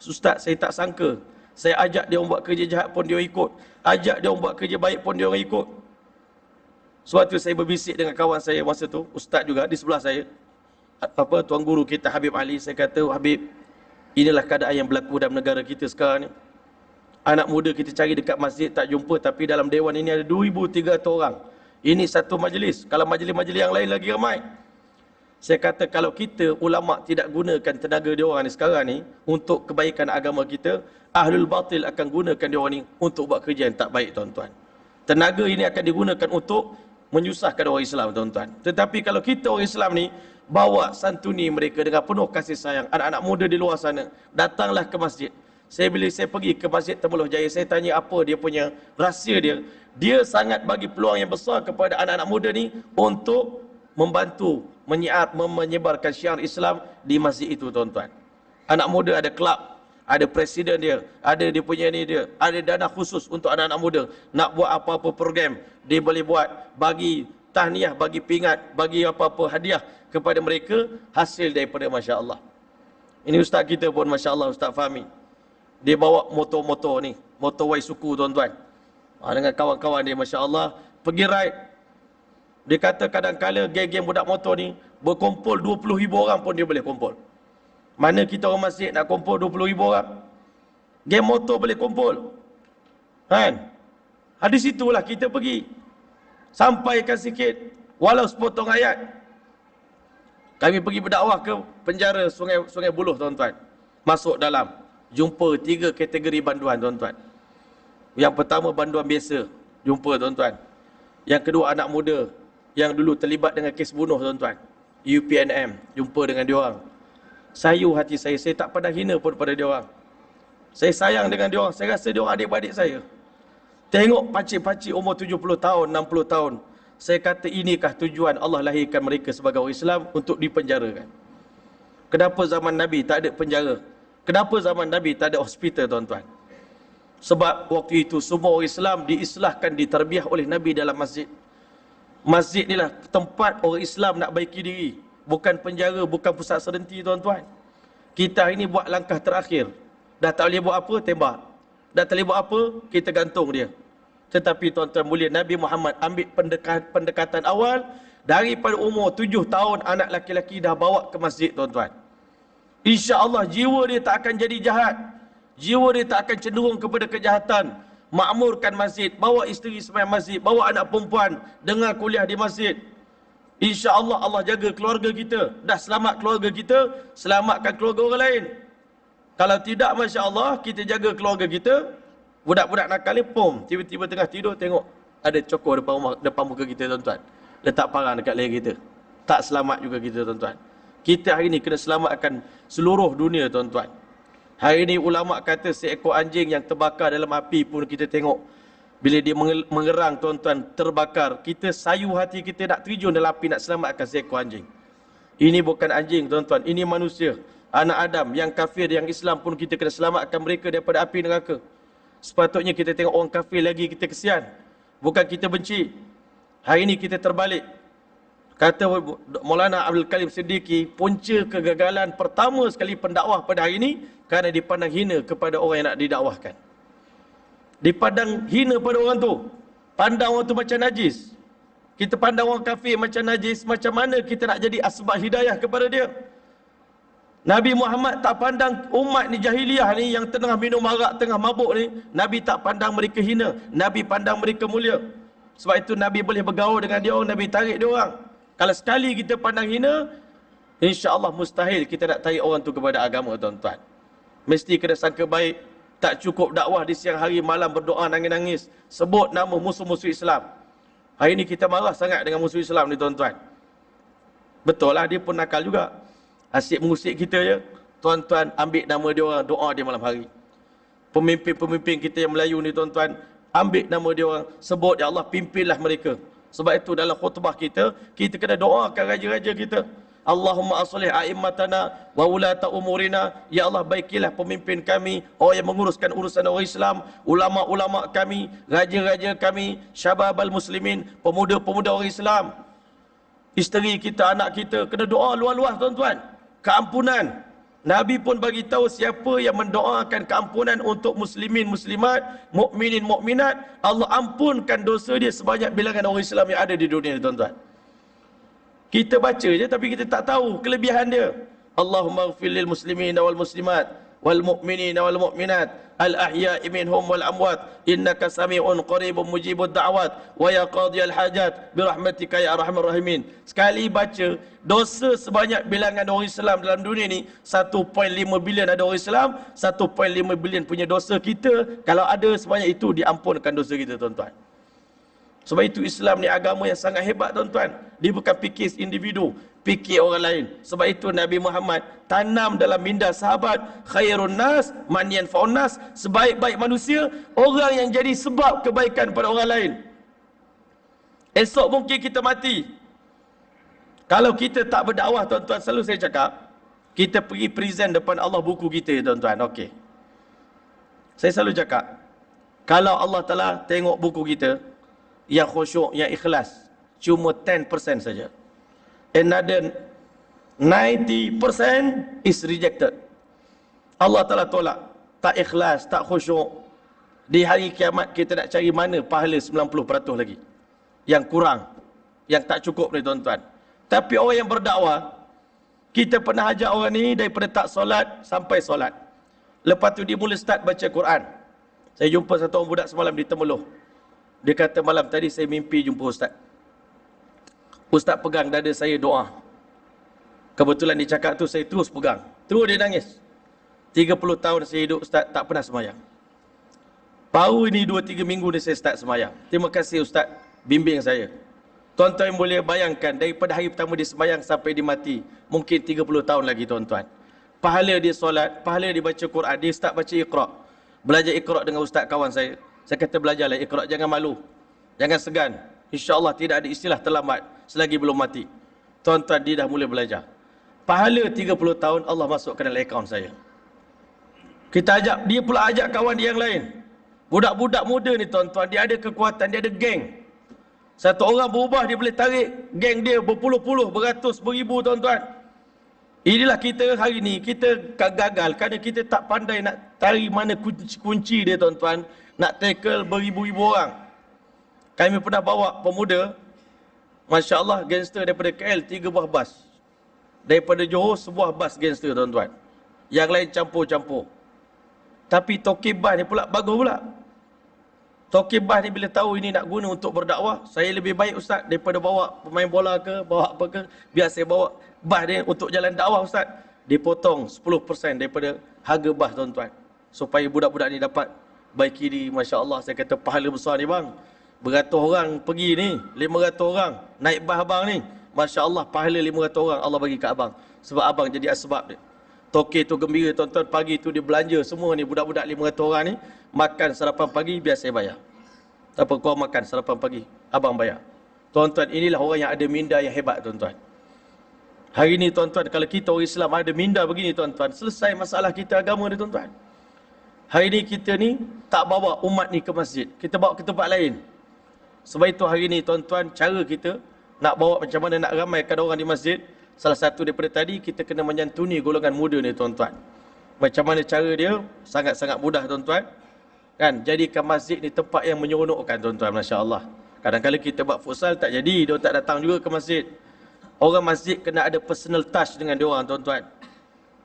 Ustaz, saya tak sangka, saya ajak dia orang buat kerja jahat pun dia orang ikut, ajak dia orang buat kerja baik pun dia orang ikut. Suatu saya berbisik dengan kawan saya masa tu, ustaz juga di sebelah saya, tuan guru kita Habib Ali. Saya kata, Habib, inilah keadaan yang berlaku dalam negara kita sekarang ni. Anak muda kita cari dekat masjid tak jumpa, tapi dalam dewan ini ada 2,300 orang. Ini satu majlis, kalau majlis-majlis yang lain lagi ramai. Saya kata, kalau kita ulama tidak gunakan tenaga diorang ni sekarang ni untuk kebaikan agama kita, ahlul batil akan gunakan diorang ni untuk buat kerja yang tak baik, tuan-tuan. Tenaga ini akan digunakan untuk menyusahkan orang Islam, tuan-tuan. Tetapi kalau kita orang Islam ni bawa santuni mereka dengan penuh kasih sayang, anak-anak muda di luar sana, datanglah ke masjid. Bila saya pergi ke Masjid Temeloh Jaya, saya tanya apa dia punya rahsia dia. Dia sangat bagi peluang yang besar kepada anak-anak muda ni untuk membantu menyebarkan syiar Islam di masjid itu, tuan-tuan. Anak muda ada kelab, ada presiden dia, ada dia punya ni dia, ada dana khusus untuk anak-anak muda. Nak buat apa-apa program, dia boleh buat, bagi tahniah, bagi pingat, bagi apa-apa hadiah kepada mereka, hasil daripada Masya Allah. Ini ustaz kita pun Masya Allah, Ustaz Fahmi, dia bawa motor-motor ni, motor Waisuku, tuan-tuan, dengan kawan-kawan dia, Masya Allah, pergi ride. Dia kata kadang-kala geng-geng budak motor ni berkumpul 20,000 orang pun dia boleh kumpul. Mana kita orang masjid nak kumpul 20,000 orang? Geng motor boleh kumpul, kan? Di situlah kita pergi, sampaikan sikit, walau sepotong ayat. Kami pergi berdakwah ke penjara Sungai Buloh, tuan-tuan. Masuk dalam, jumpa 3 kategori banduan, tuan-tuan. Yang pertama banduan biasa, jumpa, tuan-tuan. Yang kedua anak muda yang dulu terlibat dengan kes bunuh, tuan-tuan, UPNM, jumpa dengan diorang. Sayu hati saya tak pernah hina pun pada diorang. Saya sayang dengan diorang, saya rasa diorang adik-beradik saya. Tengok pakcik-pakcik umur 70 tahun, 60 tahun. Saya kata, inikah tujuan Allah lahirkan mereka sebagai orang Islam untuk dipenjarakan? Kenapa zaman Nabi tak ada penjara? Kenapa zaman Nabi tak ada hospital, tuan-tuan? Sebab waktu itu semua orang Islam diislahkan, ditarbiah oleh Nabi dalam masjid. Masjid inilah tempat orang Islam nak baiki diri, bukan penjara, bukan pusat serenti, tuan-tuan. Kita ini buat langkah terakhir. Dah tak boleh buat apa, tembak. Dah tak boleh buat apa, kita gantung dia. Tetapi tuan-tuan mulia, Nabi Muhammad ambil pendekatan awal. Daripada umur 7 tahun anak laki-laki dah bawa ke masjid, tuan-tuan. InsyaAllah jiwa dia tak akan jadi jahat, jiwa dia tak akan cenderung kepada kejahatan. Makmurkan masjid, bawa isteri sembahyang masjid, bawa anak perempuan dengar kuliah di masjid. InsyaAllah Allah jaga keluarga kita. Dah selamat keluarga kita, selamatkan keluarga orang lain. Kalau tidak, Masya Allah, kita jaga keluarga kita, budak-budak nakal ni, tiba-tiba tengah tidur, tengok ada cokor depan muka kita, tuan-tuan. Letak parang dekat leher kita. Tak selamat juga kita, tuan-tuan. Kita hari ni kena selamatkan seluruh dunia, tuan-tuan. Hari ini ulama' kata seekor anjing yang terbakar dalam api pun kita tengok. Bila dia mengerang, tuan-tuan, terbakar, kita sayu hati kita nak terjun dalam api, nak selamatkan seekor anjing. Ini bukan anjing, tuan-tuan, ini manusia. Anak Adam, yang kafir, yang Islam pun kita kena selamatkan mereka daripada api neraka. Sepatutnya kita tengok orang kafir lagi, kita kesian, bukan kita benci. Hari ini kita terbalik. Kata Maulana Abdul Karim Siddiqui, punca kegagalan pertama sekali pendakwah pada hari ini kerana dipandang hina kepada orang yang nak didakwahkan. Dipandang hina pada orang tu. Pandang orang tu macam najis. Kita pandang orang kafir macam najis, macam mana kita nak jadi asbab hidayah kepada dia? Nabi Muhammad tak pandang umat ni jahiliah ni yang tengah minum arak, tengah mabuk ni, Nabi tak pandang mereka hina, Nabi pandang mereka mulia. Sebab itu Nabi boleh bergaul dengan dia orang, Nabi tarik dia orang. Kalau sekali kita pandang hina, insya-Allah mustahil kita nak tarik orang tu kepada agama, tuan-tuan. Mesti kena sangka baik. Tak cukup dakwah di siang hari, malam berdoa nangis-nangis, sebut nama musuh-musuh Islam. Hari ni kita marah sangat dengan musuh Islam ni, tuan-tuan. Betul lah, dia pun nakal juga. Asyik mengusik kita je. Tuan-tuan ambil nama dia orang, doa dia malam hari. Pemimpin-pemimpin kita yang Melayu ni, tuan-tuan, ambil nama dia orang, sebut, ya Allah pimpinlah mereka. Sebab itu dalam khutbah kita kena doakan raja-raja kita. Allahumma aslih a'immatana wa ulata umurina. Ya Allah, baikilah pemimpin kami, orang yang menguruskan urusan orang Islam, ulama-ulama kami, raja-raja kami, syababal muslimin, pemuda-pemuda orang Islam. Isteri kita, anak kita, kena doa luas-luas, tuan-tuan. Keampunan. Nabi pun bagi tahu siapa yang mendoakan keampunan untuk muslimin muslimat, mukminin mukminat, Allah ampunkan dosa dia sebanyak bilangan orang Islam yang ada di dunia ni, tuan-tuan. Kita baca je tapi kita tak tahu kelebihan dia. Allahumma ighfir lil muslimina wal muslimat wal mu'minina wal mu'minat al ahya'i minhum wal amwat innaka sami'un qaribun mujibud da'wat wa ya qadiyal hajat bi rahmatika ya arhamar rahimin. Sekali baca, dosa sebanyak bilangan orang Islam dalam dunia ni 1.5 bilion ada orang Islam, 1.5 bilion punya dosa kita, kalau ada sebanyak itu diampunkan dosa kita, tuan-tuan. Sebab itu Islam ni agama yang sangat hebat, tuan-tuan. Dia bukan fikir individu, fikir orang lain. Sebab itu Nabi Muhammad tanam dalam minda sahabat, khairun nas man yanfa'un nas, sebaik-baik manusia orang yang jadi sebab kebaikan pada orang lain. Esok mungkin kita mati. Kalau kita tak berdakwah, tuan-tuan, selalu saya cakap, kita pergi present depan Allah buku kita, tuan-tuan. Okey. Saya selalu cakap, kalau Allah Taala tengok buku kita yang khusyuk, yang ikhlas, cuma 10% saja. Another 90% is rejected. Allah Taala tolak. Tak ikhlas, tak khusyuk. Di hari kiamat kita nak cari mana pahala 90% lagi. Yang kurang, yang tak cukup ni, tuan-tuan. Tapi orang yang berdakwah, kita pernah ajak orang ni daripada tak solat sampai solat. Lepas tu dia mula start baca Quran. Saya jumpa satu orang budak semalam di Temeloh. Dia kata, malam tadi saya mimpi jumpa Ustaz. Ustaz pegang dada saya doa. Kebetulan dia cakap tu, saya terus pegang. Terus dia nangis. 30 tahun saya hidup, Ustaz, tak pernah semayang. Baru ini 2-3 minggu ni saya start semayang. Terima kasih Ustaz, bimbing saya. Tuan-tuan boleh bayangkan, daripada hari pertama dia semayang sampai dia mati, mungkin 30 tahun lagi, tuan-tuan. Pahala dia solat, pahala dia baca Quran, dia start baca Iqra'. Belajar Iqra' dengan Ustaz kawan saya. Saya kata belajarlah Iqra', jangan malu, jangan segan. InsyaAllah tidak ada istilah terlambat selagi belum mati. Tuan-tuan, dia dah mula belajar. Pahala 30 tahun Allah masukkan dalam akaun saya. Kita ajak, dia pula ajak kawan dia yang lain. Budak-budak muda ni, tuan-tuan, dia ada kekuatan, dia ada geng. Satu orang berubah, dia boleh tarik geng dia berpuluh-puluh, beratus, beribu, tuan-tuan. Inilah kita hari ni, kita gagal kerana kita tak pandai nak tarik mana kunci dia, tuan-tuan. Nak tackle beribu-ribu orang. Kami pernah bawa pemuda, Masya Allah, gangster daripada KL 3 buah bas. Daripada Johor sebuah bas gangster, tuan-tuan. Yang lain campur-campur. Tapi Toki Bas ni pula bagus pula. Toki Bas ni bila tahu ini nak guna untuk berdakwah, saya lebih baik Ustaz daripada bawa pemain bola ke, bawa apa ke, biar saya bawa bas ni untuk jalan dakwah, Ustaz. Dipotong 10% daripada harga bas, tuan-tuan. Supaya budak-budak ni dapat baiki diri. Masya Allah, saya kata pahala besar ni bang. Beratus orang pergi ni, 500 orang naik bas abang ni. Masya Allah, pahala 500 orang Allah bagi kat abang. Sebab abang jadi asbab dia. Toke tu gembira, tuan-tuan. Pagi tu dia belanja semua ni, budak-budak 500 orang ni. Makan sarapan pagi, biar saya bayar. Apa kau makan sarapan pagi, abang bayar. Tuan-tuan, inilah orang yang ada minda yang hebat, tuan-tuan. Hari ni, tuan-tuan, kalau kita orang Islam ada minda begini, tuan-tuan, selesai masalah kita agama ni, tuan-tuan. Hari ni kita ni tak bawa umat ni ke masjid, kita bawa ke tempat lain. Sebab itu hari ni, tuan-tuan, cara kita Nak bawa macam mana nak ramaikan orang di masjid? Salah satu daripada tadi, kita kena menyantuni golongan muda ni tuan-tuan. Macam mana cara dia? Sangat-sangat mudah tuan-tuan. Kan? Jadikan masjid ni tempat yang menyeronokkan tuan-tuan, masya-Allah. Kadang-kadang kita buat futsal tak jadi, dia tak datang juga ke masjid. Orang masjid kena ada personal touch dengan dia orang tuan-tuan.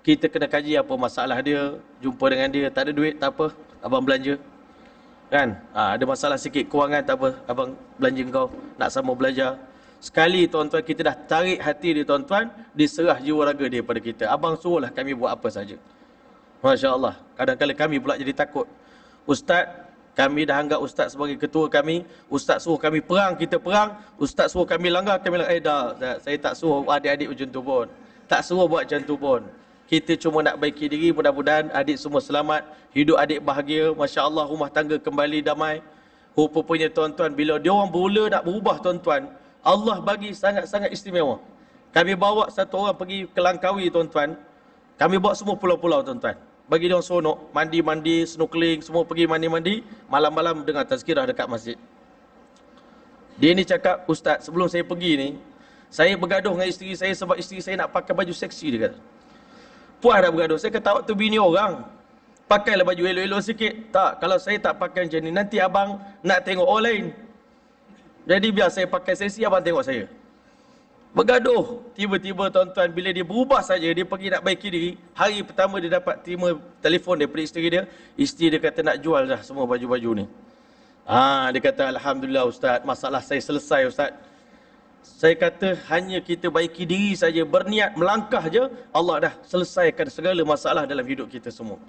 Kita kena kaji apa masalah dia, jumpa dengan dia, tak ada duit tak apa, abang belanja. Kan? Ada masalah sikit kewangan tak apa, abang belanja kau, nak sama belajar. Sekali tuan-tuan kita dah tarik hati dia tuan-tuan, diserah jiwa raga dia pada kita. Abang suruhlah kami buat apa saja. Masya-Allah. Kadang-kadang kami pula jadi takut. Ustaz, kami dah anggap ustaz sebagai ketua kami. Ustaz suruh kami perang, kita perang. Ustaz suruh kami langgar, kami langgar. Dah, saya tak suruh adik-adik macam tu pun. Tak suruh buat macam tu pun. Kita cuma nak baiki diri, mudah-mudahan adik semua selamat. Hidup adik bahagia, masya-Allah, rumah tangga kembali damai. Rupanya tuan-tuan, bila dia orang bermula nak berubah tuan-tuan, Allah bagi sangat-sangat istimewa. Kami bawa satu orang pergi ke Langkawi tuan-tuan. Kami bawa semua pulau-pulau tuan-tuan. Bagi dia orang seronok, mandi-mandi, snorkeling, semua pergi mandi-mandi, malam-malam dengar tazkirah dekat masjid. Dia ni cakap, ustaz, sebelum saya pergi ni, saya bergaduh dengan isteri saya sebab isteri saya nak pakai baju seksi, dia kata. Puas dah bergaduh. Saya kata, awak tu bini orang, pakailah baju elok-elok sikit. Tak, kalau saya tak pakai macam ni, nanti abang nak tengok orang lain. Jadi biar saya pakai seksi, abang tengok saya. Bergaduh. Tiba-tiba tuan-tuan, bila dia berubah saja, dia pergi nak baiki diri. Hari pertama dia dapat terima telefon daripada isteri dia. Isteri dia kata nak jual dah semua baju-baju ni. Dia kata, alhamdulillah ustaz, masalah saya selesai ustaz. Saya kata, hanya kita baiki diri saja, berniat melangkah je, Allah dah selesaikan segala masalah dalam hidup kita semua.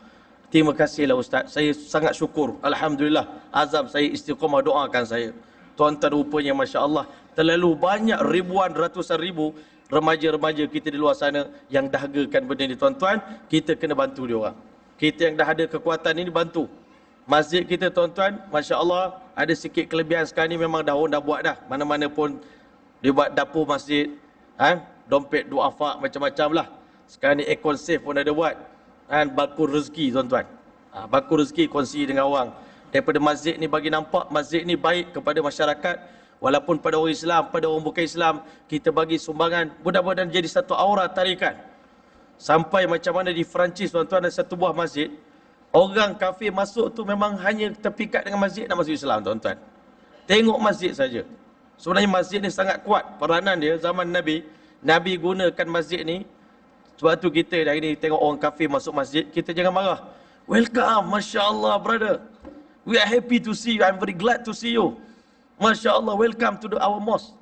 Terima kasihlah ustaz, saya sangat syukur. Alhamdulillah, azam saya istiqamah, doakan saya. Tuan-tuan, rupanya masya-Allah, terlalu banyak ribuan, ratusan ribu remaja-remaja kita di luar sana yang dahagakan benda ni tuan-tuan. Kita kena bantu dia orang. Kita yang dah ada kekuatan ini bantu. Masjid kita tuan-tuan, masya-Allah, ada sikit kelebihan sekarang ni, memang dah orang dah buat dah. Mana-mana pun dia buat dapur masjid, dompet duafa macam-macam lah. Sekarang ni aircon safe pun ada buat. Balkon rezeki tuan-tuan. Balkon rezeki kongsi dengan orang. Daripada masjid ni bagi nampak masjid ni baik kepada masyarakat. Walaupun pada orang Islam, pada orang bukan Islam, kita bagi sumbangan. Mudah-mudahan jadi satu aura tarikan. Sampai macam mana di Perancis tuan-tuan, ada satu buah masjid. Orang kafir masuk tu memang hanya terpikat dengan masjid nak masuk Islam tuan-tuan. Tengok masjid saja. Sebenarnya masjid ni sangat kuat peranan dia zaman Nabi. Nabi gunakan masjid ni. Sebab tu kita hari ni tengok orang kafir masuk masjid, kita jangan marah. Welcome, masya-Allah brother. We are happy to see you. I'm very glad to see you. Masya-Allah, welcome to our mosque.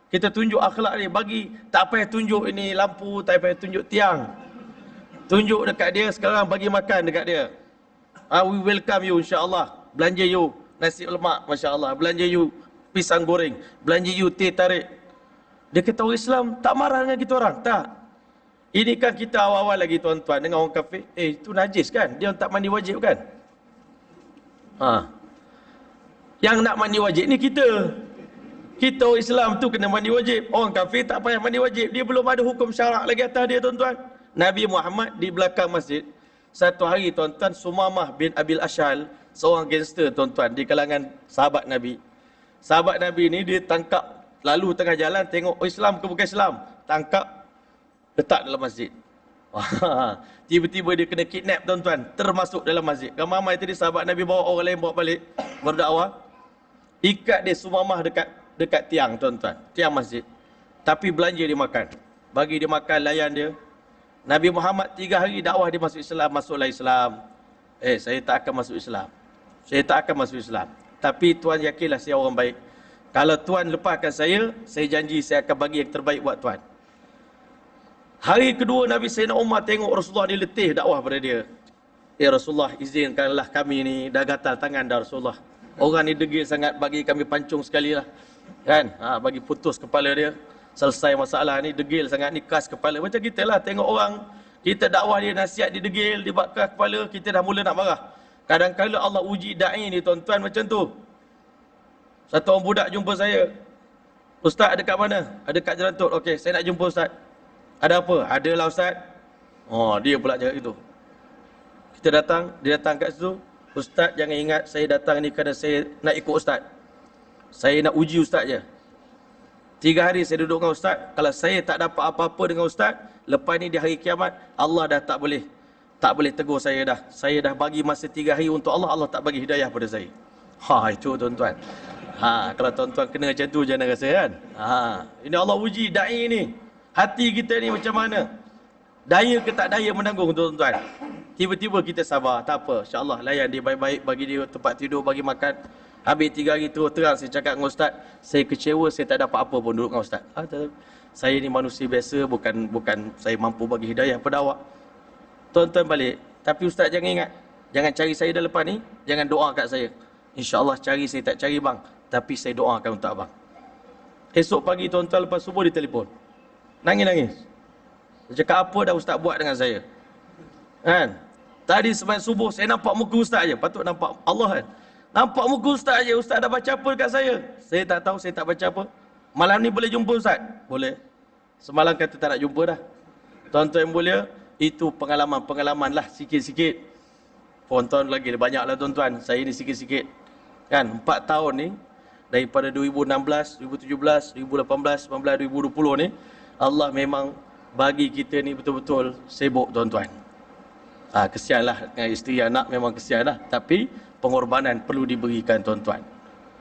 Kita tunjuk akhlak ni, bagi tak payah tunjuk ini lampu, tak payah tunjuk tiang. Tunjuk dekat dia, sekarang bagi makan dekat dia. We welcome you insya-Allah. Belanja you nasi lemak, masya-Allah. Belanja you pisang goreng, belanja you teh tarik. Dia kata orang Islam tak marah dengan kita orang, tak. Ini kan kita awal-awal lagi tuan-tuan dengan orang kafir. Itu najis kan? Dia tak mandi wajib kan? Yang nak mandi wajib ni kita. Kita orang Islam tu kena mandi wajib. Orang kafir tak payah mandi wajib. Dia belum ada hukum syarak lagi atas dia tuan-tuan. Nabi Muhammad di belakang masjid. Satu hari tuan-tuan, Sumamah bin Abil Ashal, seorang gangster tuan-tuan di kalangan sahabat Nabi. Sahabat Nabi ni dia tangkap, lalu tengah jalan tengok, Islam ke bukan Islam. Tangkap, letak dalam masjid. Tiba-tiba dia kena kidnap tuan-tuan, termasuk dalam masjid. Ramai tadi sahabat Nabi bawa orang lain bawa balik berdakwah. Ikat dia Sumamah dekat tiang tuan-tuan, tiang masjid. Tapi belanja dia makan. Bagi dia makan, layan dia. Nabi Muhammad 3 hari dakwah dia masuk Islam, masuklah Islam. Saya tak akan masuk Islam. Saya tak akan masuk Islam. Tapi tuan yakinlah saya orang baik. Kalau tuan lepaskan saya janji saya akan bagi yang terbaik buat tuan. Hari kedua Nabi Sayyidina Umar tengok Rasulullah ni letih dakwah pada dia. Rasulullah, izinkanlah kami ni, dah gatal tangan dah Rasulullah. Orang ni degil sangat, bagi kami pancung sekali lah. Kan? Bagi putus kepala dia. Selesai masalah ni, degil sangat ni, kas kepala. Macam kita lah, tengok orang, kita dakwah dia, nasihat dia degil, dia buat kas kepala, kita dah mula nak marah. Kadang-kadang Allah uji da'i ni tuan-tuan macam tu. Satu orang budak jumpa saya. Ustaz ada kat mana? Ada kat Jalan Tut. Okey, saya nak jumpa Ustaz. Ada apa? Adalah Ustaz. Dia pula cakap gitu. Kita datang, dia datang kat situ. Ustaz jangan ingat saya datang ni kerana saya nak ikut Ustaz. Saya nak uji Ustaz je. 3 hari saya duduk dengan ustaz, kalau saya tak dapat apa-apa dengan ustaz, lepas ni di hari kiamat, Allah dah tak boleh tegur saya dah. Saya dah bagi masa 3 hari untuk Allah, Allah tak bagi hidayah pada saya. Itu tuan-tuan. Kalau tuan-tuan kena macam tu jangan rasa kan. Ini Allah uji dai ni. Hati kita ni macam mana? Daya ke tak daya menanggung tuan-tuan. Tiba-tiba kita sabar, tak apa. InsyaAllah layan dia baik-baik, bagi dia tempat tidur, bagi makan. Habis 3 hari terus terang saya cakap dengan ustaz, saya kecewa saya tak dapat apa pun duduk dengan ustaz. Saya ni manusia biasa, bukan saya mampu bagi hidayah pada awak. Tuan-tuan balik. Tapi ustaz jangan ingat, jangan cari saya dah lepas ni, jangan doa kat saya. InsyaAllah cari saya tak cari bang, tapi saya doakan untuk abang. Esok pagi tuan-tuan lepas subuh dia telefon. Nangis-nangis. Dia cakap apa dah ustaz buat dengan saya? Kan? Tadi sembahyang subuh saya nampak muka ustaz je. Patut nampak Allah kan? Nampak muka ustaz je. Ustaz dah baca apa dekat saya? Saya tak tahu, saya tak baca apa. Malam ni boleh jumpa ustaz? Boleh. Semalam kata tak nak jumpa dah. Tuan-tuan yang mulia, itu pengalaman lah sikit-sikit. Tuan-tuan lagi banyak lah tuan-tuan. Saya ni sikit-sikit. Kan? 4 tahun ni, daripada 2016, 2017, 2018, 2019, 2020 ni, Allah memang bagi kita ni betul-betul sibuk tuan-tuan. Kesianlah dengan isteri anak, memang kesianlah. Tapi pengorbanan perlu diberikan tuan-tuan.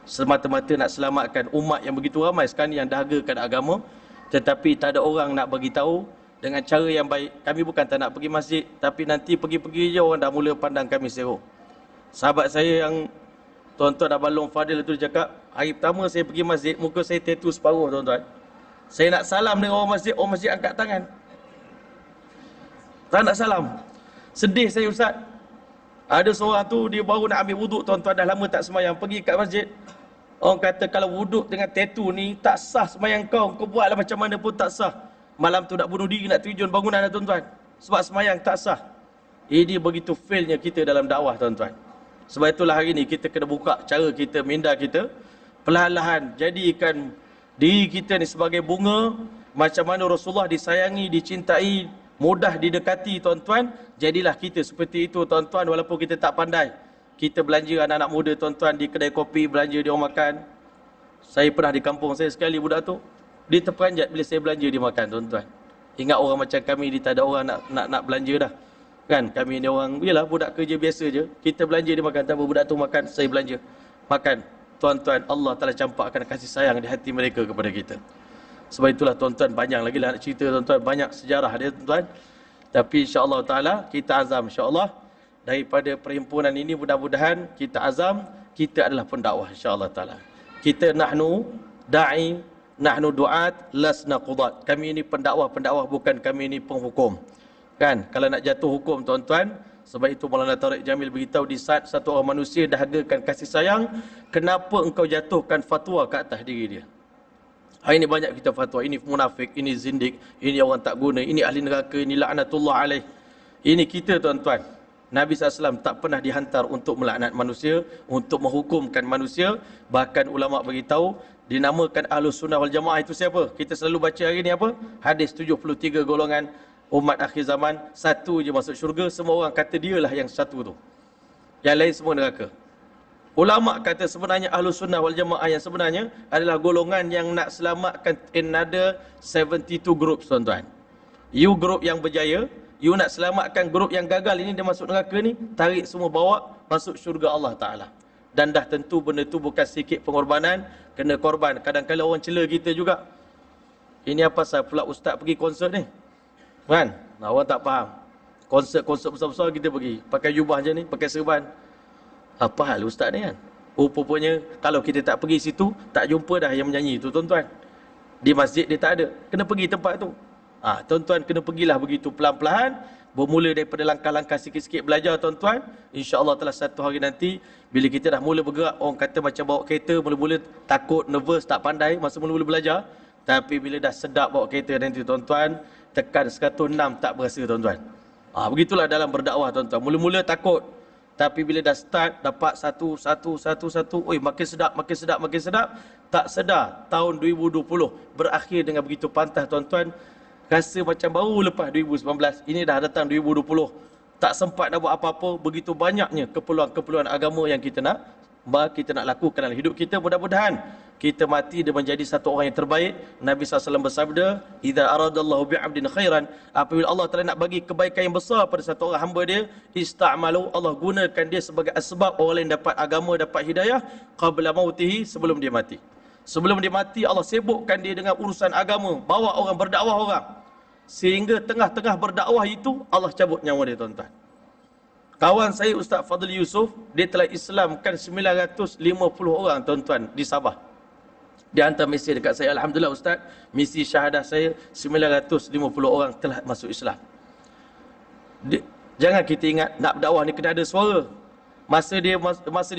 Semata-mata nak selamatkan umat yang begitu ramai sekarang yang dahagakan agama, tetapi tak ada orang nak bagi tahu dengan cara yang baik. Kami bukan tak nak pergi masjid, tapi nanti pergi-pergi je orang dah mula pandang kami serong. Sahabat saya yang tuan-tuan Abang Fadil tu cakap, hari pertama saya pergi masjid, muka saya tattoo separuh tuan-tuan. Saya nak salam dengan orang masjid angkat tangan. Tak nak salam. Sedih saya ustaz. Ada seorang tu dia baru nak ambil wuduk tuan-tuan, dah lama tak sembahyang, pergi kat masjid. Orang kata kalau wuduk dengan tattoo ni tak sah sembahyang kau buatlah macam mana pun tak sah. Malam tu nak bunuh diri, nak terjun bangunan dah tuan-tuan. Sebab sembahyang tak sah. Ini begitu failnya kita dalam dakwah tuan-tuan. Sebab itulah hari ni kita kena buka cara kita, minda kita. Perlahan-lahan jadikan diri kita ni sebagai bunga. Macam mana Rasulullah disayangi, dicintai, mudah didekati tuan-tuan. Jadilah kita seperti itu tuan-tuan, walaupun kita tak pandai. Kita belanja anak-anak muda tuan-tuan di kedai kopi, belanja dia orang makan. Saya pernah di kampung saya sekali budak tu. Dia terperanjat bila saya belanja dia makan tuan-tuan. Ingat orang macam kami ni tak ada orang nak belanja dah. Kan kami ni orang, yalah budak kerja biasa je. Kita belanja dia makan, tanpa budak tu makan, saya belanja. Makan. Tuan-tuan, Allah Ta'ala campakkan kasih sayang di hati mereka kepada kita. Sebab itulah tuan-tuan, banyak lagi lah nak cerita tuan-tuan. Banyak sejarah dia tuan-tuan. Tapi insyaAllah Ta'ala kita azam insyaAllah. Daripada perhimpunan ini mudah-mudahan kita azam, kita adalah pendakwah insyaAllah Ta'ala. Kita nahnu da'i, nahnu du'at, lasna qudat. Kami ini pendakwah, bukan kami ini penghukum. Kan? Kalau nak jatuh hukum tuan-tuan, sebab itu Maulana Tariq Jamil beritahu di saat satu orang manusia dahagakan kasih sayang, kenapa engkau jatuhkan fatwa ke atas diri dia? Hari ini banyak kita fatwa, ini munafik, ini zindik, ini orang tak guna, ini ahli neraka, ini laknatullah alaih. Ini kita tuan-tuan. Nabi SAW tak pernah dihantar untuk melaknat manusia, untuk menghukumkan manusia. Bahkan ulama' beritahu, dinamakan Ahlus Sunnah wal Jamaah itu siapa? Kita selalu baca hari ini apa? Hadis 73 golongan umat akhir zaman, satu je masuk syurga. Semua orang kata dialah yang satu tu, yang lain semua neraka. Ulama' kata sebenarnya Ahlus Sunnah wal Jamaah yang sebenarnya adalah golongan yang nak selamatkan another 72 group tuan-tuan. You group yang berjaya, you nak selamatkan grup yang gagal ini, dia masuk neraka ni, tarik semua bawa masuk syurga Allah Ta'ala. Dan dah tentu benda tu bukan sikit pengorbanan, kena korban. Kadang-kadang orang cela kita juga. Ini apa pasal pula ustaz pergi konsert ni? Kan? Nah, orang tak faham. Konsert besar-besar kita pergi, pakai jubah je ni, pakai serban. Apa hal ustaz ni kan? Rupanya kalau kita tak pergi situ, tak jumpa dah yang menyanyi tu tuan-tuan. Di masjid dia tak ada, kena pergi tempat tu. Tuan-tuan kena pergilah begitu pelan-pelan, bermula daripada langkah-langkah sikit-sikit belajar tuan-tuan. InsyaAllah telah satu hari nanti, bila kita dah mula bergerak, orang kata macam bawa kereta, mula-mula takut, nervous, tak pandai masa mula-mula belajar. Tapi bila dah sedap bawa kereta nanti tuan-tuan, tekan 106 tak berasa tuan-tuan. Begitulah dalam berdakwah tuan-tuan. Mula-mula takut, tapi bila dah start, dapat satu, makin sedap. Tak sedar, tahun 2020 berakhir dengan begitu pantah tuan-tuan. Rasa macam baru lepas 2019, ini dah datang 2020. Tak sempat nak buat apa-apa, begitu banyaknya keperluan-keperluan agama yang kita nak lakukan dalam hidup kita. Mudah-mudahan kita mati dia menjadi satu orang yang terbaik. Nabi SAW bersabda, "Idza aradallahu bi'abdin khairan," apabila Allah Taala nak bagi kebaikan yang besar pada satu orang hamba dia, ista'malu, Allah gunakan dia sebagai asbab orang lain dapat agama, dapat hidayah qabla mautihi, sebelum dia mati. Sebelum dia mati, Allah sibukkan dia dengan urusan agama, bawa orang, berdakwah orang. Sehingga tengah-tengah berdakwah itu Allah cabut nyawa dia, tuan-tuan. Kawan saya Ustaz Fadli Yusof, dia telah Islamkan 950 orang, tuan-tuan, di Sabah. Dia hantar mesej dekat saya, "Alhamdulillah Ustaz, misi syahadah saya 950 orang telah masuk Islam." Jangan kita ingat nak berdakwah ni kena ada suara. Masa dia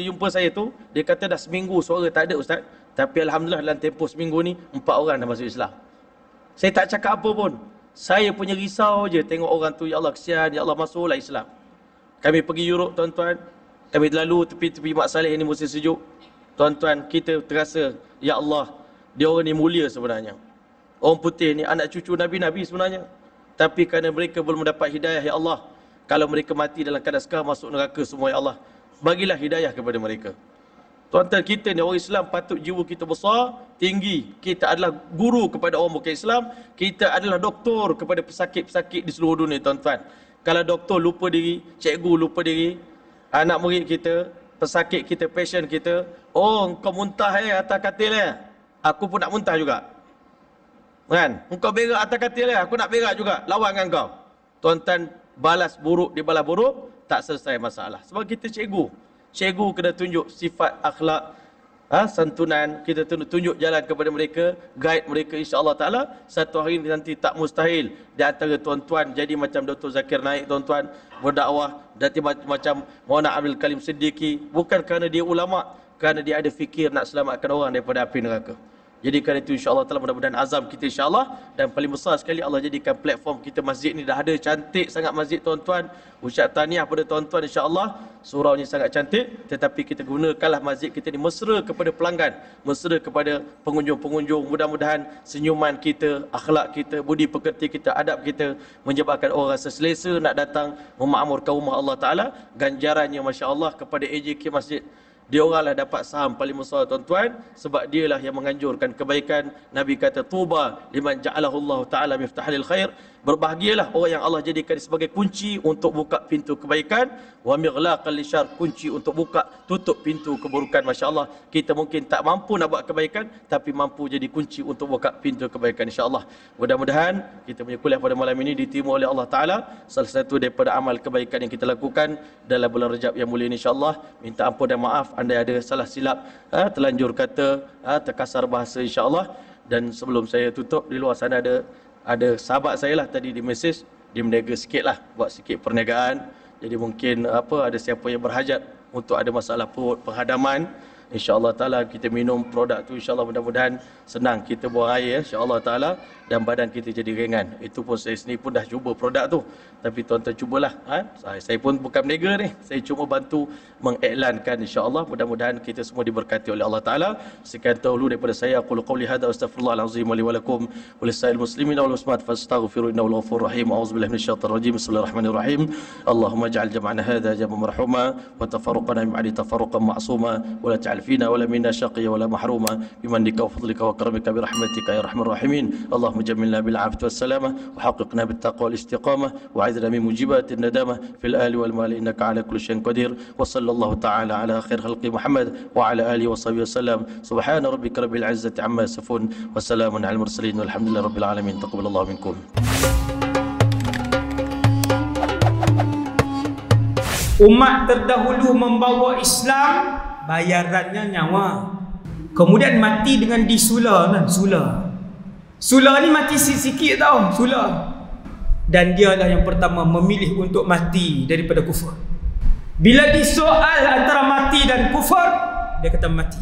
jumpa saya tu, dia kata dah seminggu suara tak ada Ustaz. Tapi Alhamdulillah dalam tempoh seminggu ni 4 orang dah masuk Islam. Saya tak cakap apa pun. Saya punya risau je tengok orang tu, ya Allah kesian, ya Allah masuklah Islam. Kami pergi Europe, tuan-tuan. Kami lalu tepi-tepi Mak Saleh ni musim sejuk. Tuan-tuan, kita terasa, ya Allah, dia orang ni mulia sebenarnya. Orang putih ni anak cucu Nabi-Nabi sebenarnya. Tapi kerana mereka belum mendapat hidayah, ya Allah, kalau mereka mati dalam keadaan sekarang masuk neraka semua, ya Allah, bagilah hidayah kepada mereka. Tuan-tuan, kita ni orang Islam patut jiwa kita besar, tinggi. Kita adalah guru kepada orang bukan Islam. Kita adalah doktor kepada pesakit-pesakit di seluruh dunia, tuan-tuan. Kalau doktor lupa diri, cikgu lupa diri, anak murid kita, pesakit kita, pasien kita, "Oh, engkau muntah atas katil aku pun nak muntah juga." Kan? "Engkau berak atas katil aku nak berak juga, lawan dengan kau." Tuan-tuan, balas buruk di balas buruk, tak selesai masalah. Sebab kita cikgu. Cikgu kena tunjuk sifat akhlak, santunan, kita tunjuk jalan kepada mereka, guide mereka, insya-Allah taala satu hari nanti tak mustahil di antara tuan-tuan jadi macam Dr. Zakir Naik, tuan-tuan, berdakwah nanti macam Maulana Abdul Kalim Siddiqui, bukan kerana dia ulama, kerana dia ada fikir nak selamatkan orang daripada api neraka. Jadi kerana itu insya-Allah taala mudah-mudahan azam kita insya-Allah, dan paling besar sekali Allah jadikan platform kita, masjid ni dah ada, cantik sangat masjid, tuan-tuan. Ucap tahniah pada tuan-tuan insya-Allah, suraunya sangat cantik, tetapi kita gunakanlah masjid kita ni mesra kepada pelanggan, mesra kepada pengunjung-pengunjung. Mudah-mudahan senyuman kita, akhlak kita, budi pekerti kita, adab kita menyebabkan orang rasa selesa nak datang memakmurkan rumah Allah Taala. Ganjarannya masya-Allah kepada AJK Masjid, dia oranglah dapat saham paling besar, tuan-tuan, sebab dialah yang menganjurkan kebaikan. Nabi kata, "Tuba liman ja'alahu Allah Ta'ala miftahil khair." Berbahagialah orang yang Allah jadikan sebagai kunci untuk buka pintu kebaikan, wa mighlaqal lisyarr, kunci untuk buka tutup pintu keburukan. Masya-Allah, kita mungkin tak mampu nak buat kebaikan, tapi mampu jadi kunci untuk buka pintu kebaikan, insya-Allah. Mudah-mudahan kita punya kuliah pada malam ini diterima oleh Allah Taala, salah satu daripada amal kebaikan yang kita lakukan dalam bulan Rejab yang mulia ini, insya-Allah. Minta ampun dan maaf anda ada salah silap, terlanjur kata, terkasar bahasa, insya-Allah. Dan sebelum saya tutup, di luar sana ada sahabat saya lah tadi di mesej, dia meniaga sikit lah, buat sikit perniagaan. Jadi mungkin ada siapa yang berhajat untuk ada masalah perut, penghadaman, insya-Allah taala kita minum produk tu, insya-Allah mudah-mudahan senang kita buang air, insya-Allah taala, dan badan kita jadi ringan. Itu pun saya sendiri pun dah cuba produk tu. Tapi tuan-tuan cubalah, saya pun bukan berniaga ni, saya cuma bantu mengiklankan, insya-Allah. Mudah-mudahan kita semua diberkati oleh Allah Taala. Sekian dahulu daripada saya, aqulu qawli hadza astaghfirullahal azim li wa lakum wa lisa'il muslimin wal muslimat fastaghfiru innahu ghafurur rahim. A'udzubillahi minasyaitonir rajim. Bismillahirrahmanirrahim. Allahumma ij'al jam'ana hadza jam'an marhuma wa tafarruqana min ba'di tafarruqan ma'suma wa la taj'al fina wa la minna shaqiyya wa la mahruma bimannika wa fadlika wa karamika bi rahmatika ya arhamar rahimin. Allahumma jammilna bil 'afwi was salamah wa haqqiqna bit taqwa wal istiqamah wa a'idna min mujibatin nadamah fil ali wal mali innaka 'ala kulli shay'in qadir. Wa sallallahu ta'ala ala khair khalqi Muhammad wa ala alihi wa sahbihi wasallam. Subhana rabbika rabbil 'izzati amma yasifun wa salamun 'alal mursalin walhamdulillahi rabbil alamin. Taqabbalallahu minkum. Umat terdahulu membawa Islam, bayarannya nyawa. Kemudian mati dengan disula kan, Sula ni mati sikit tau, Sula. Dan dialah yang pertama memilih untuk mati daripada kufur. Bila disoal antara mati dan kufur, dia kata mati.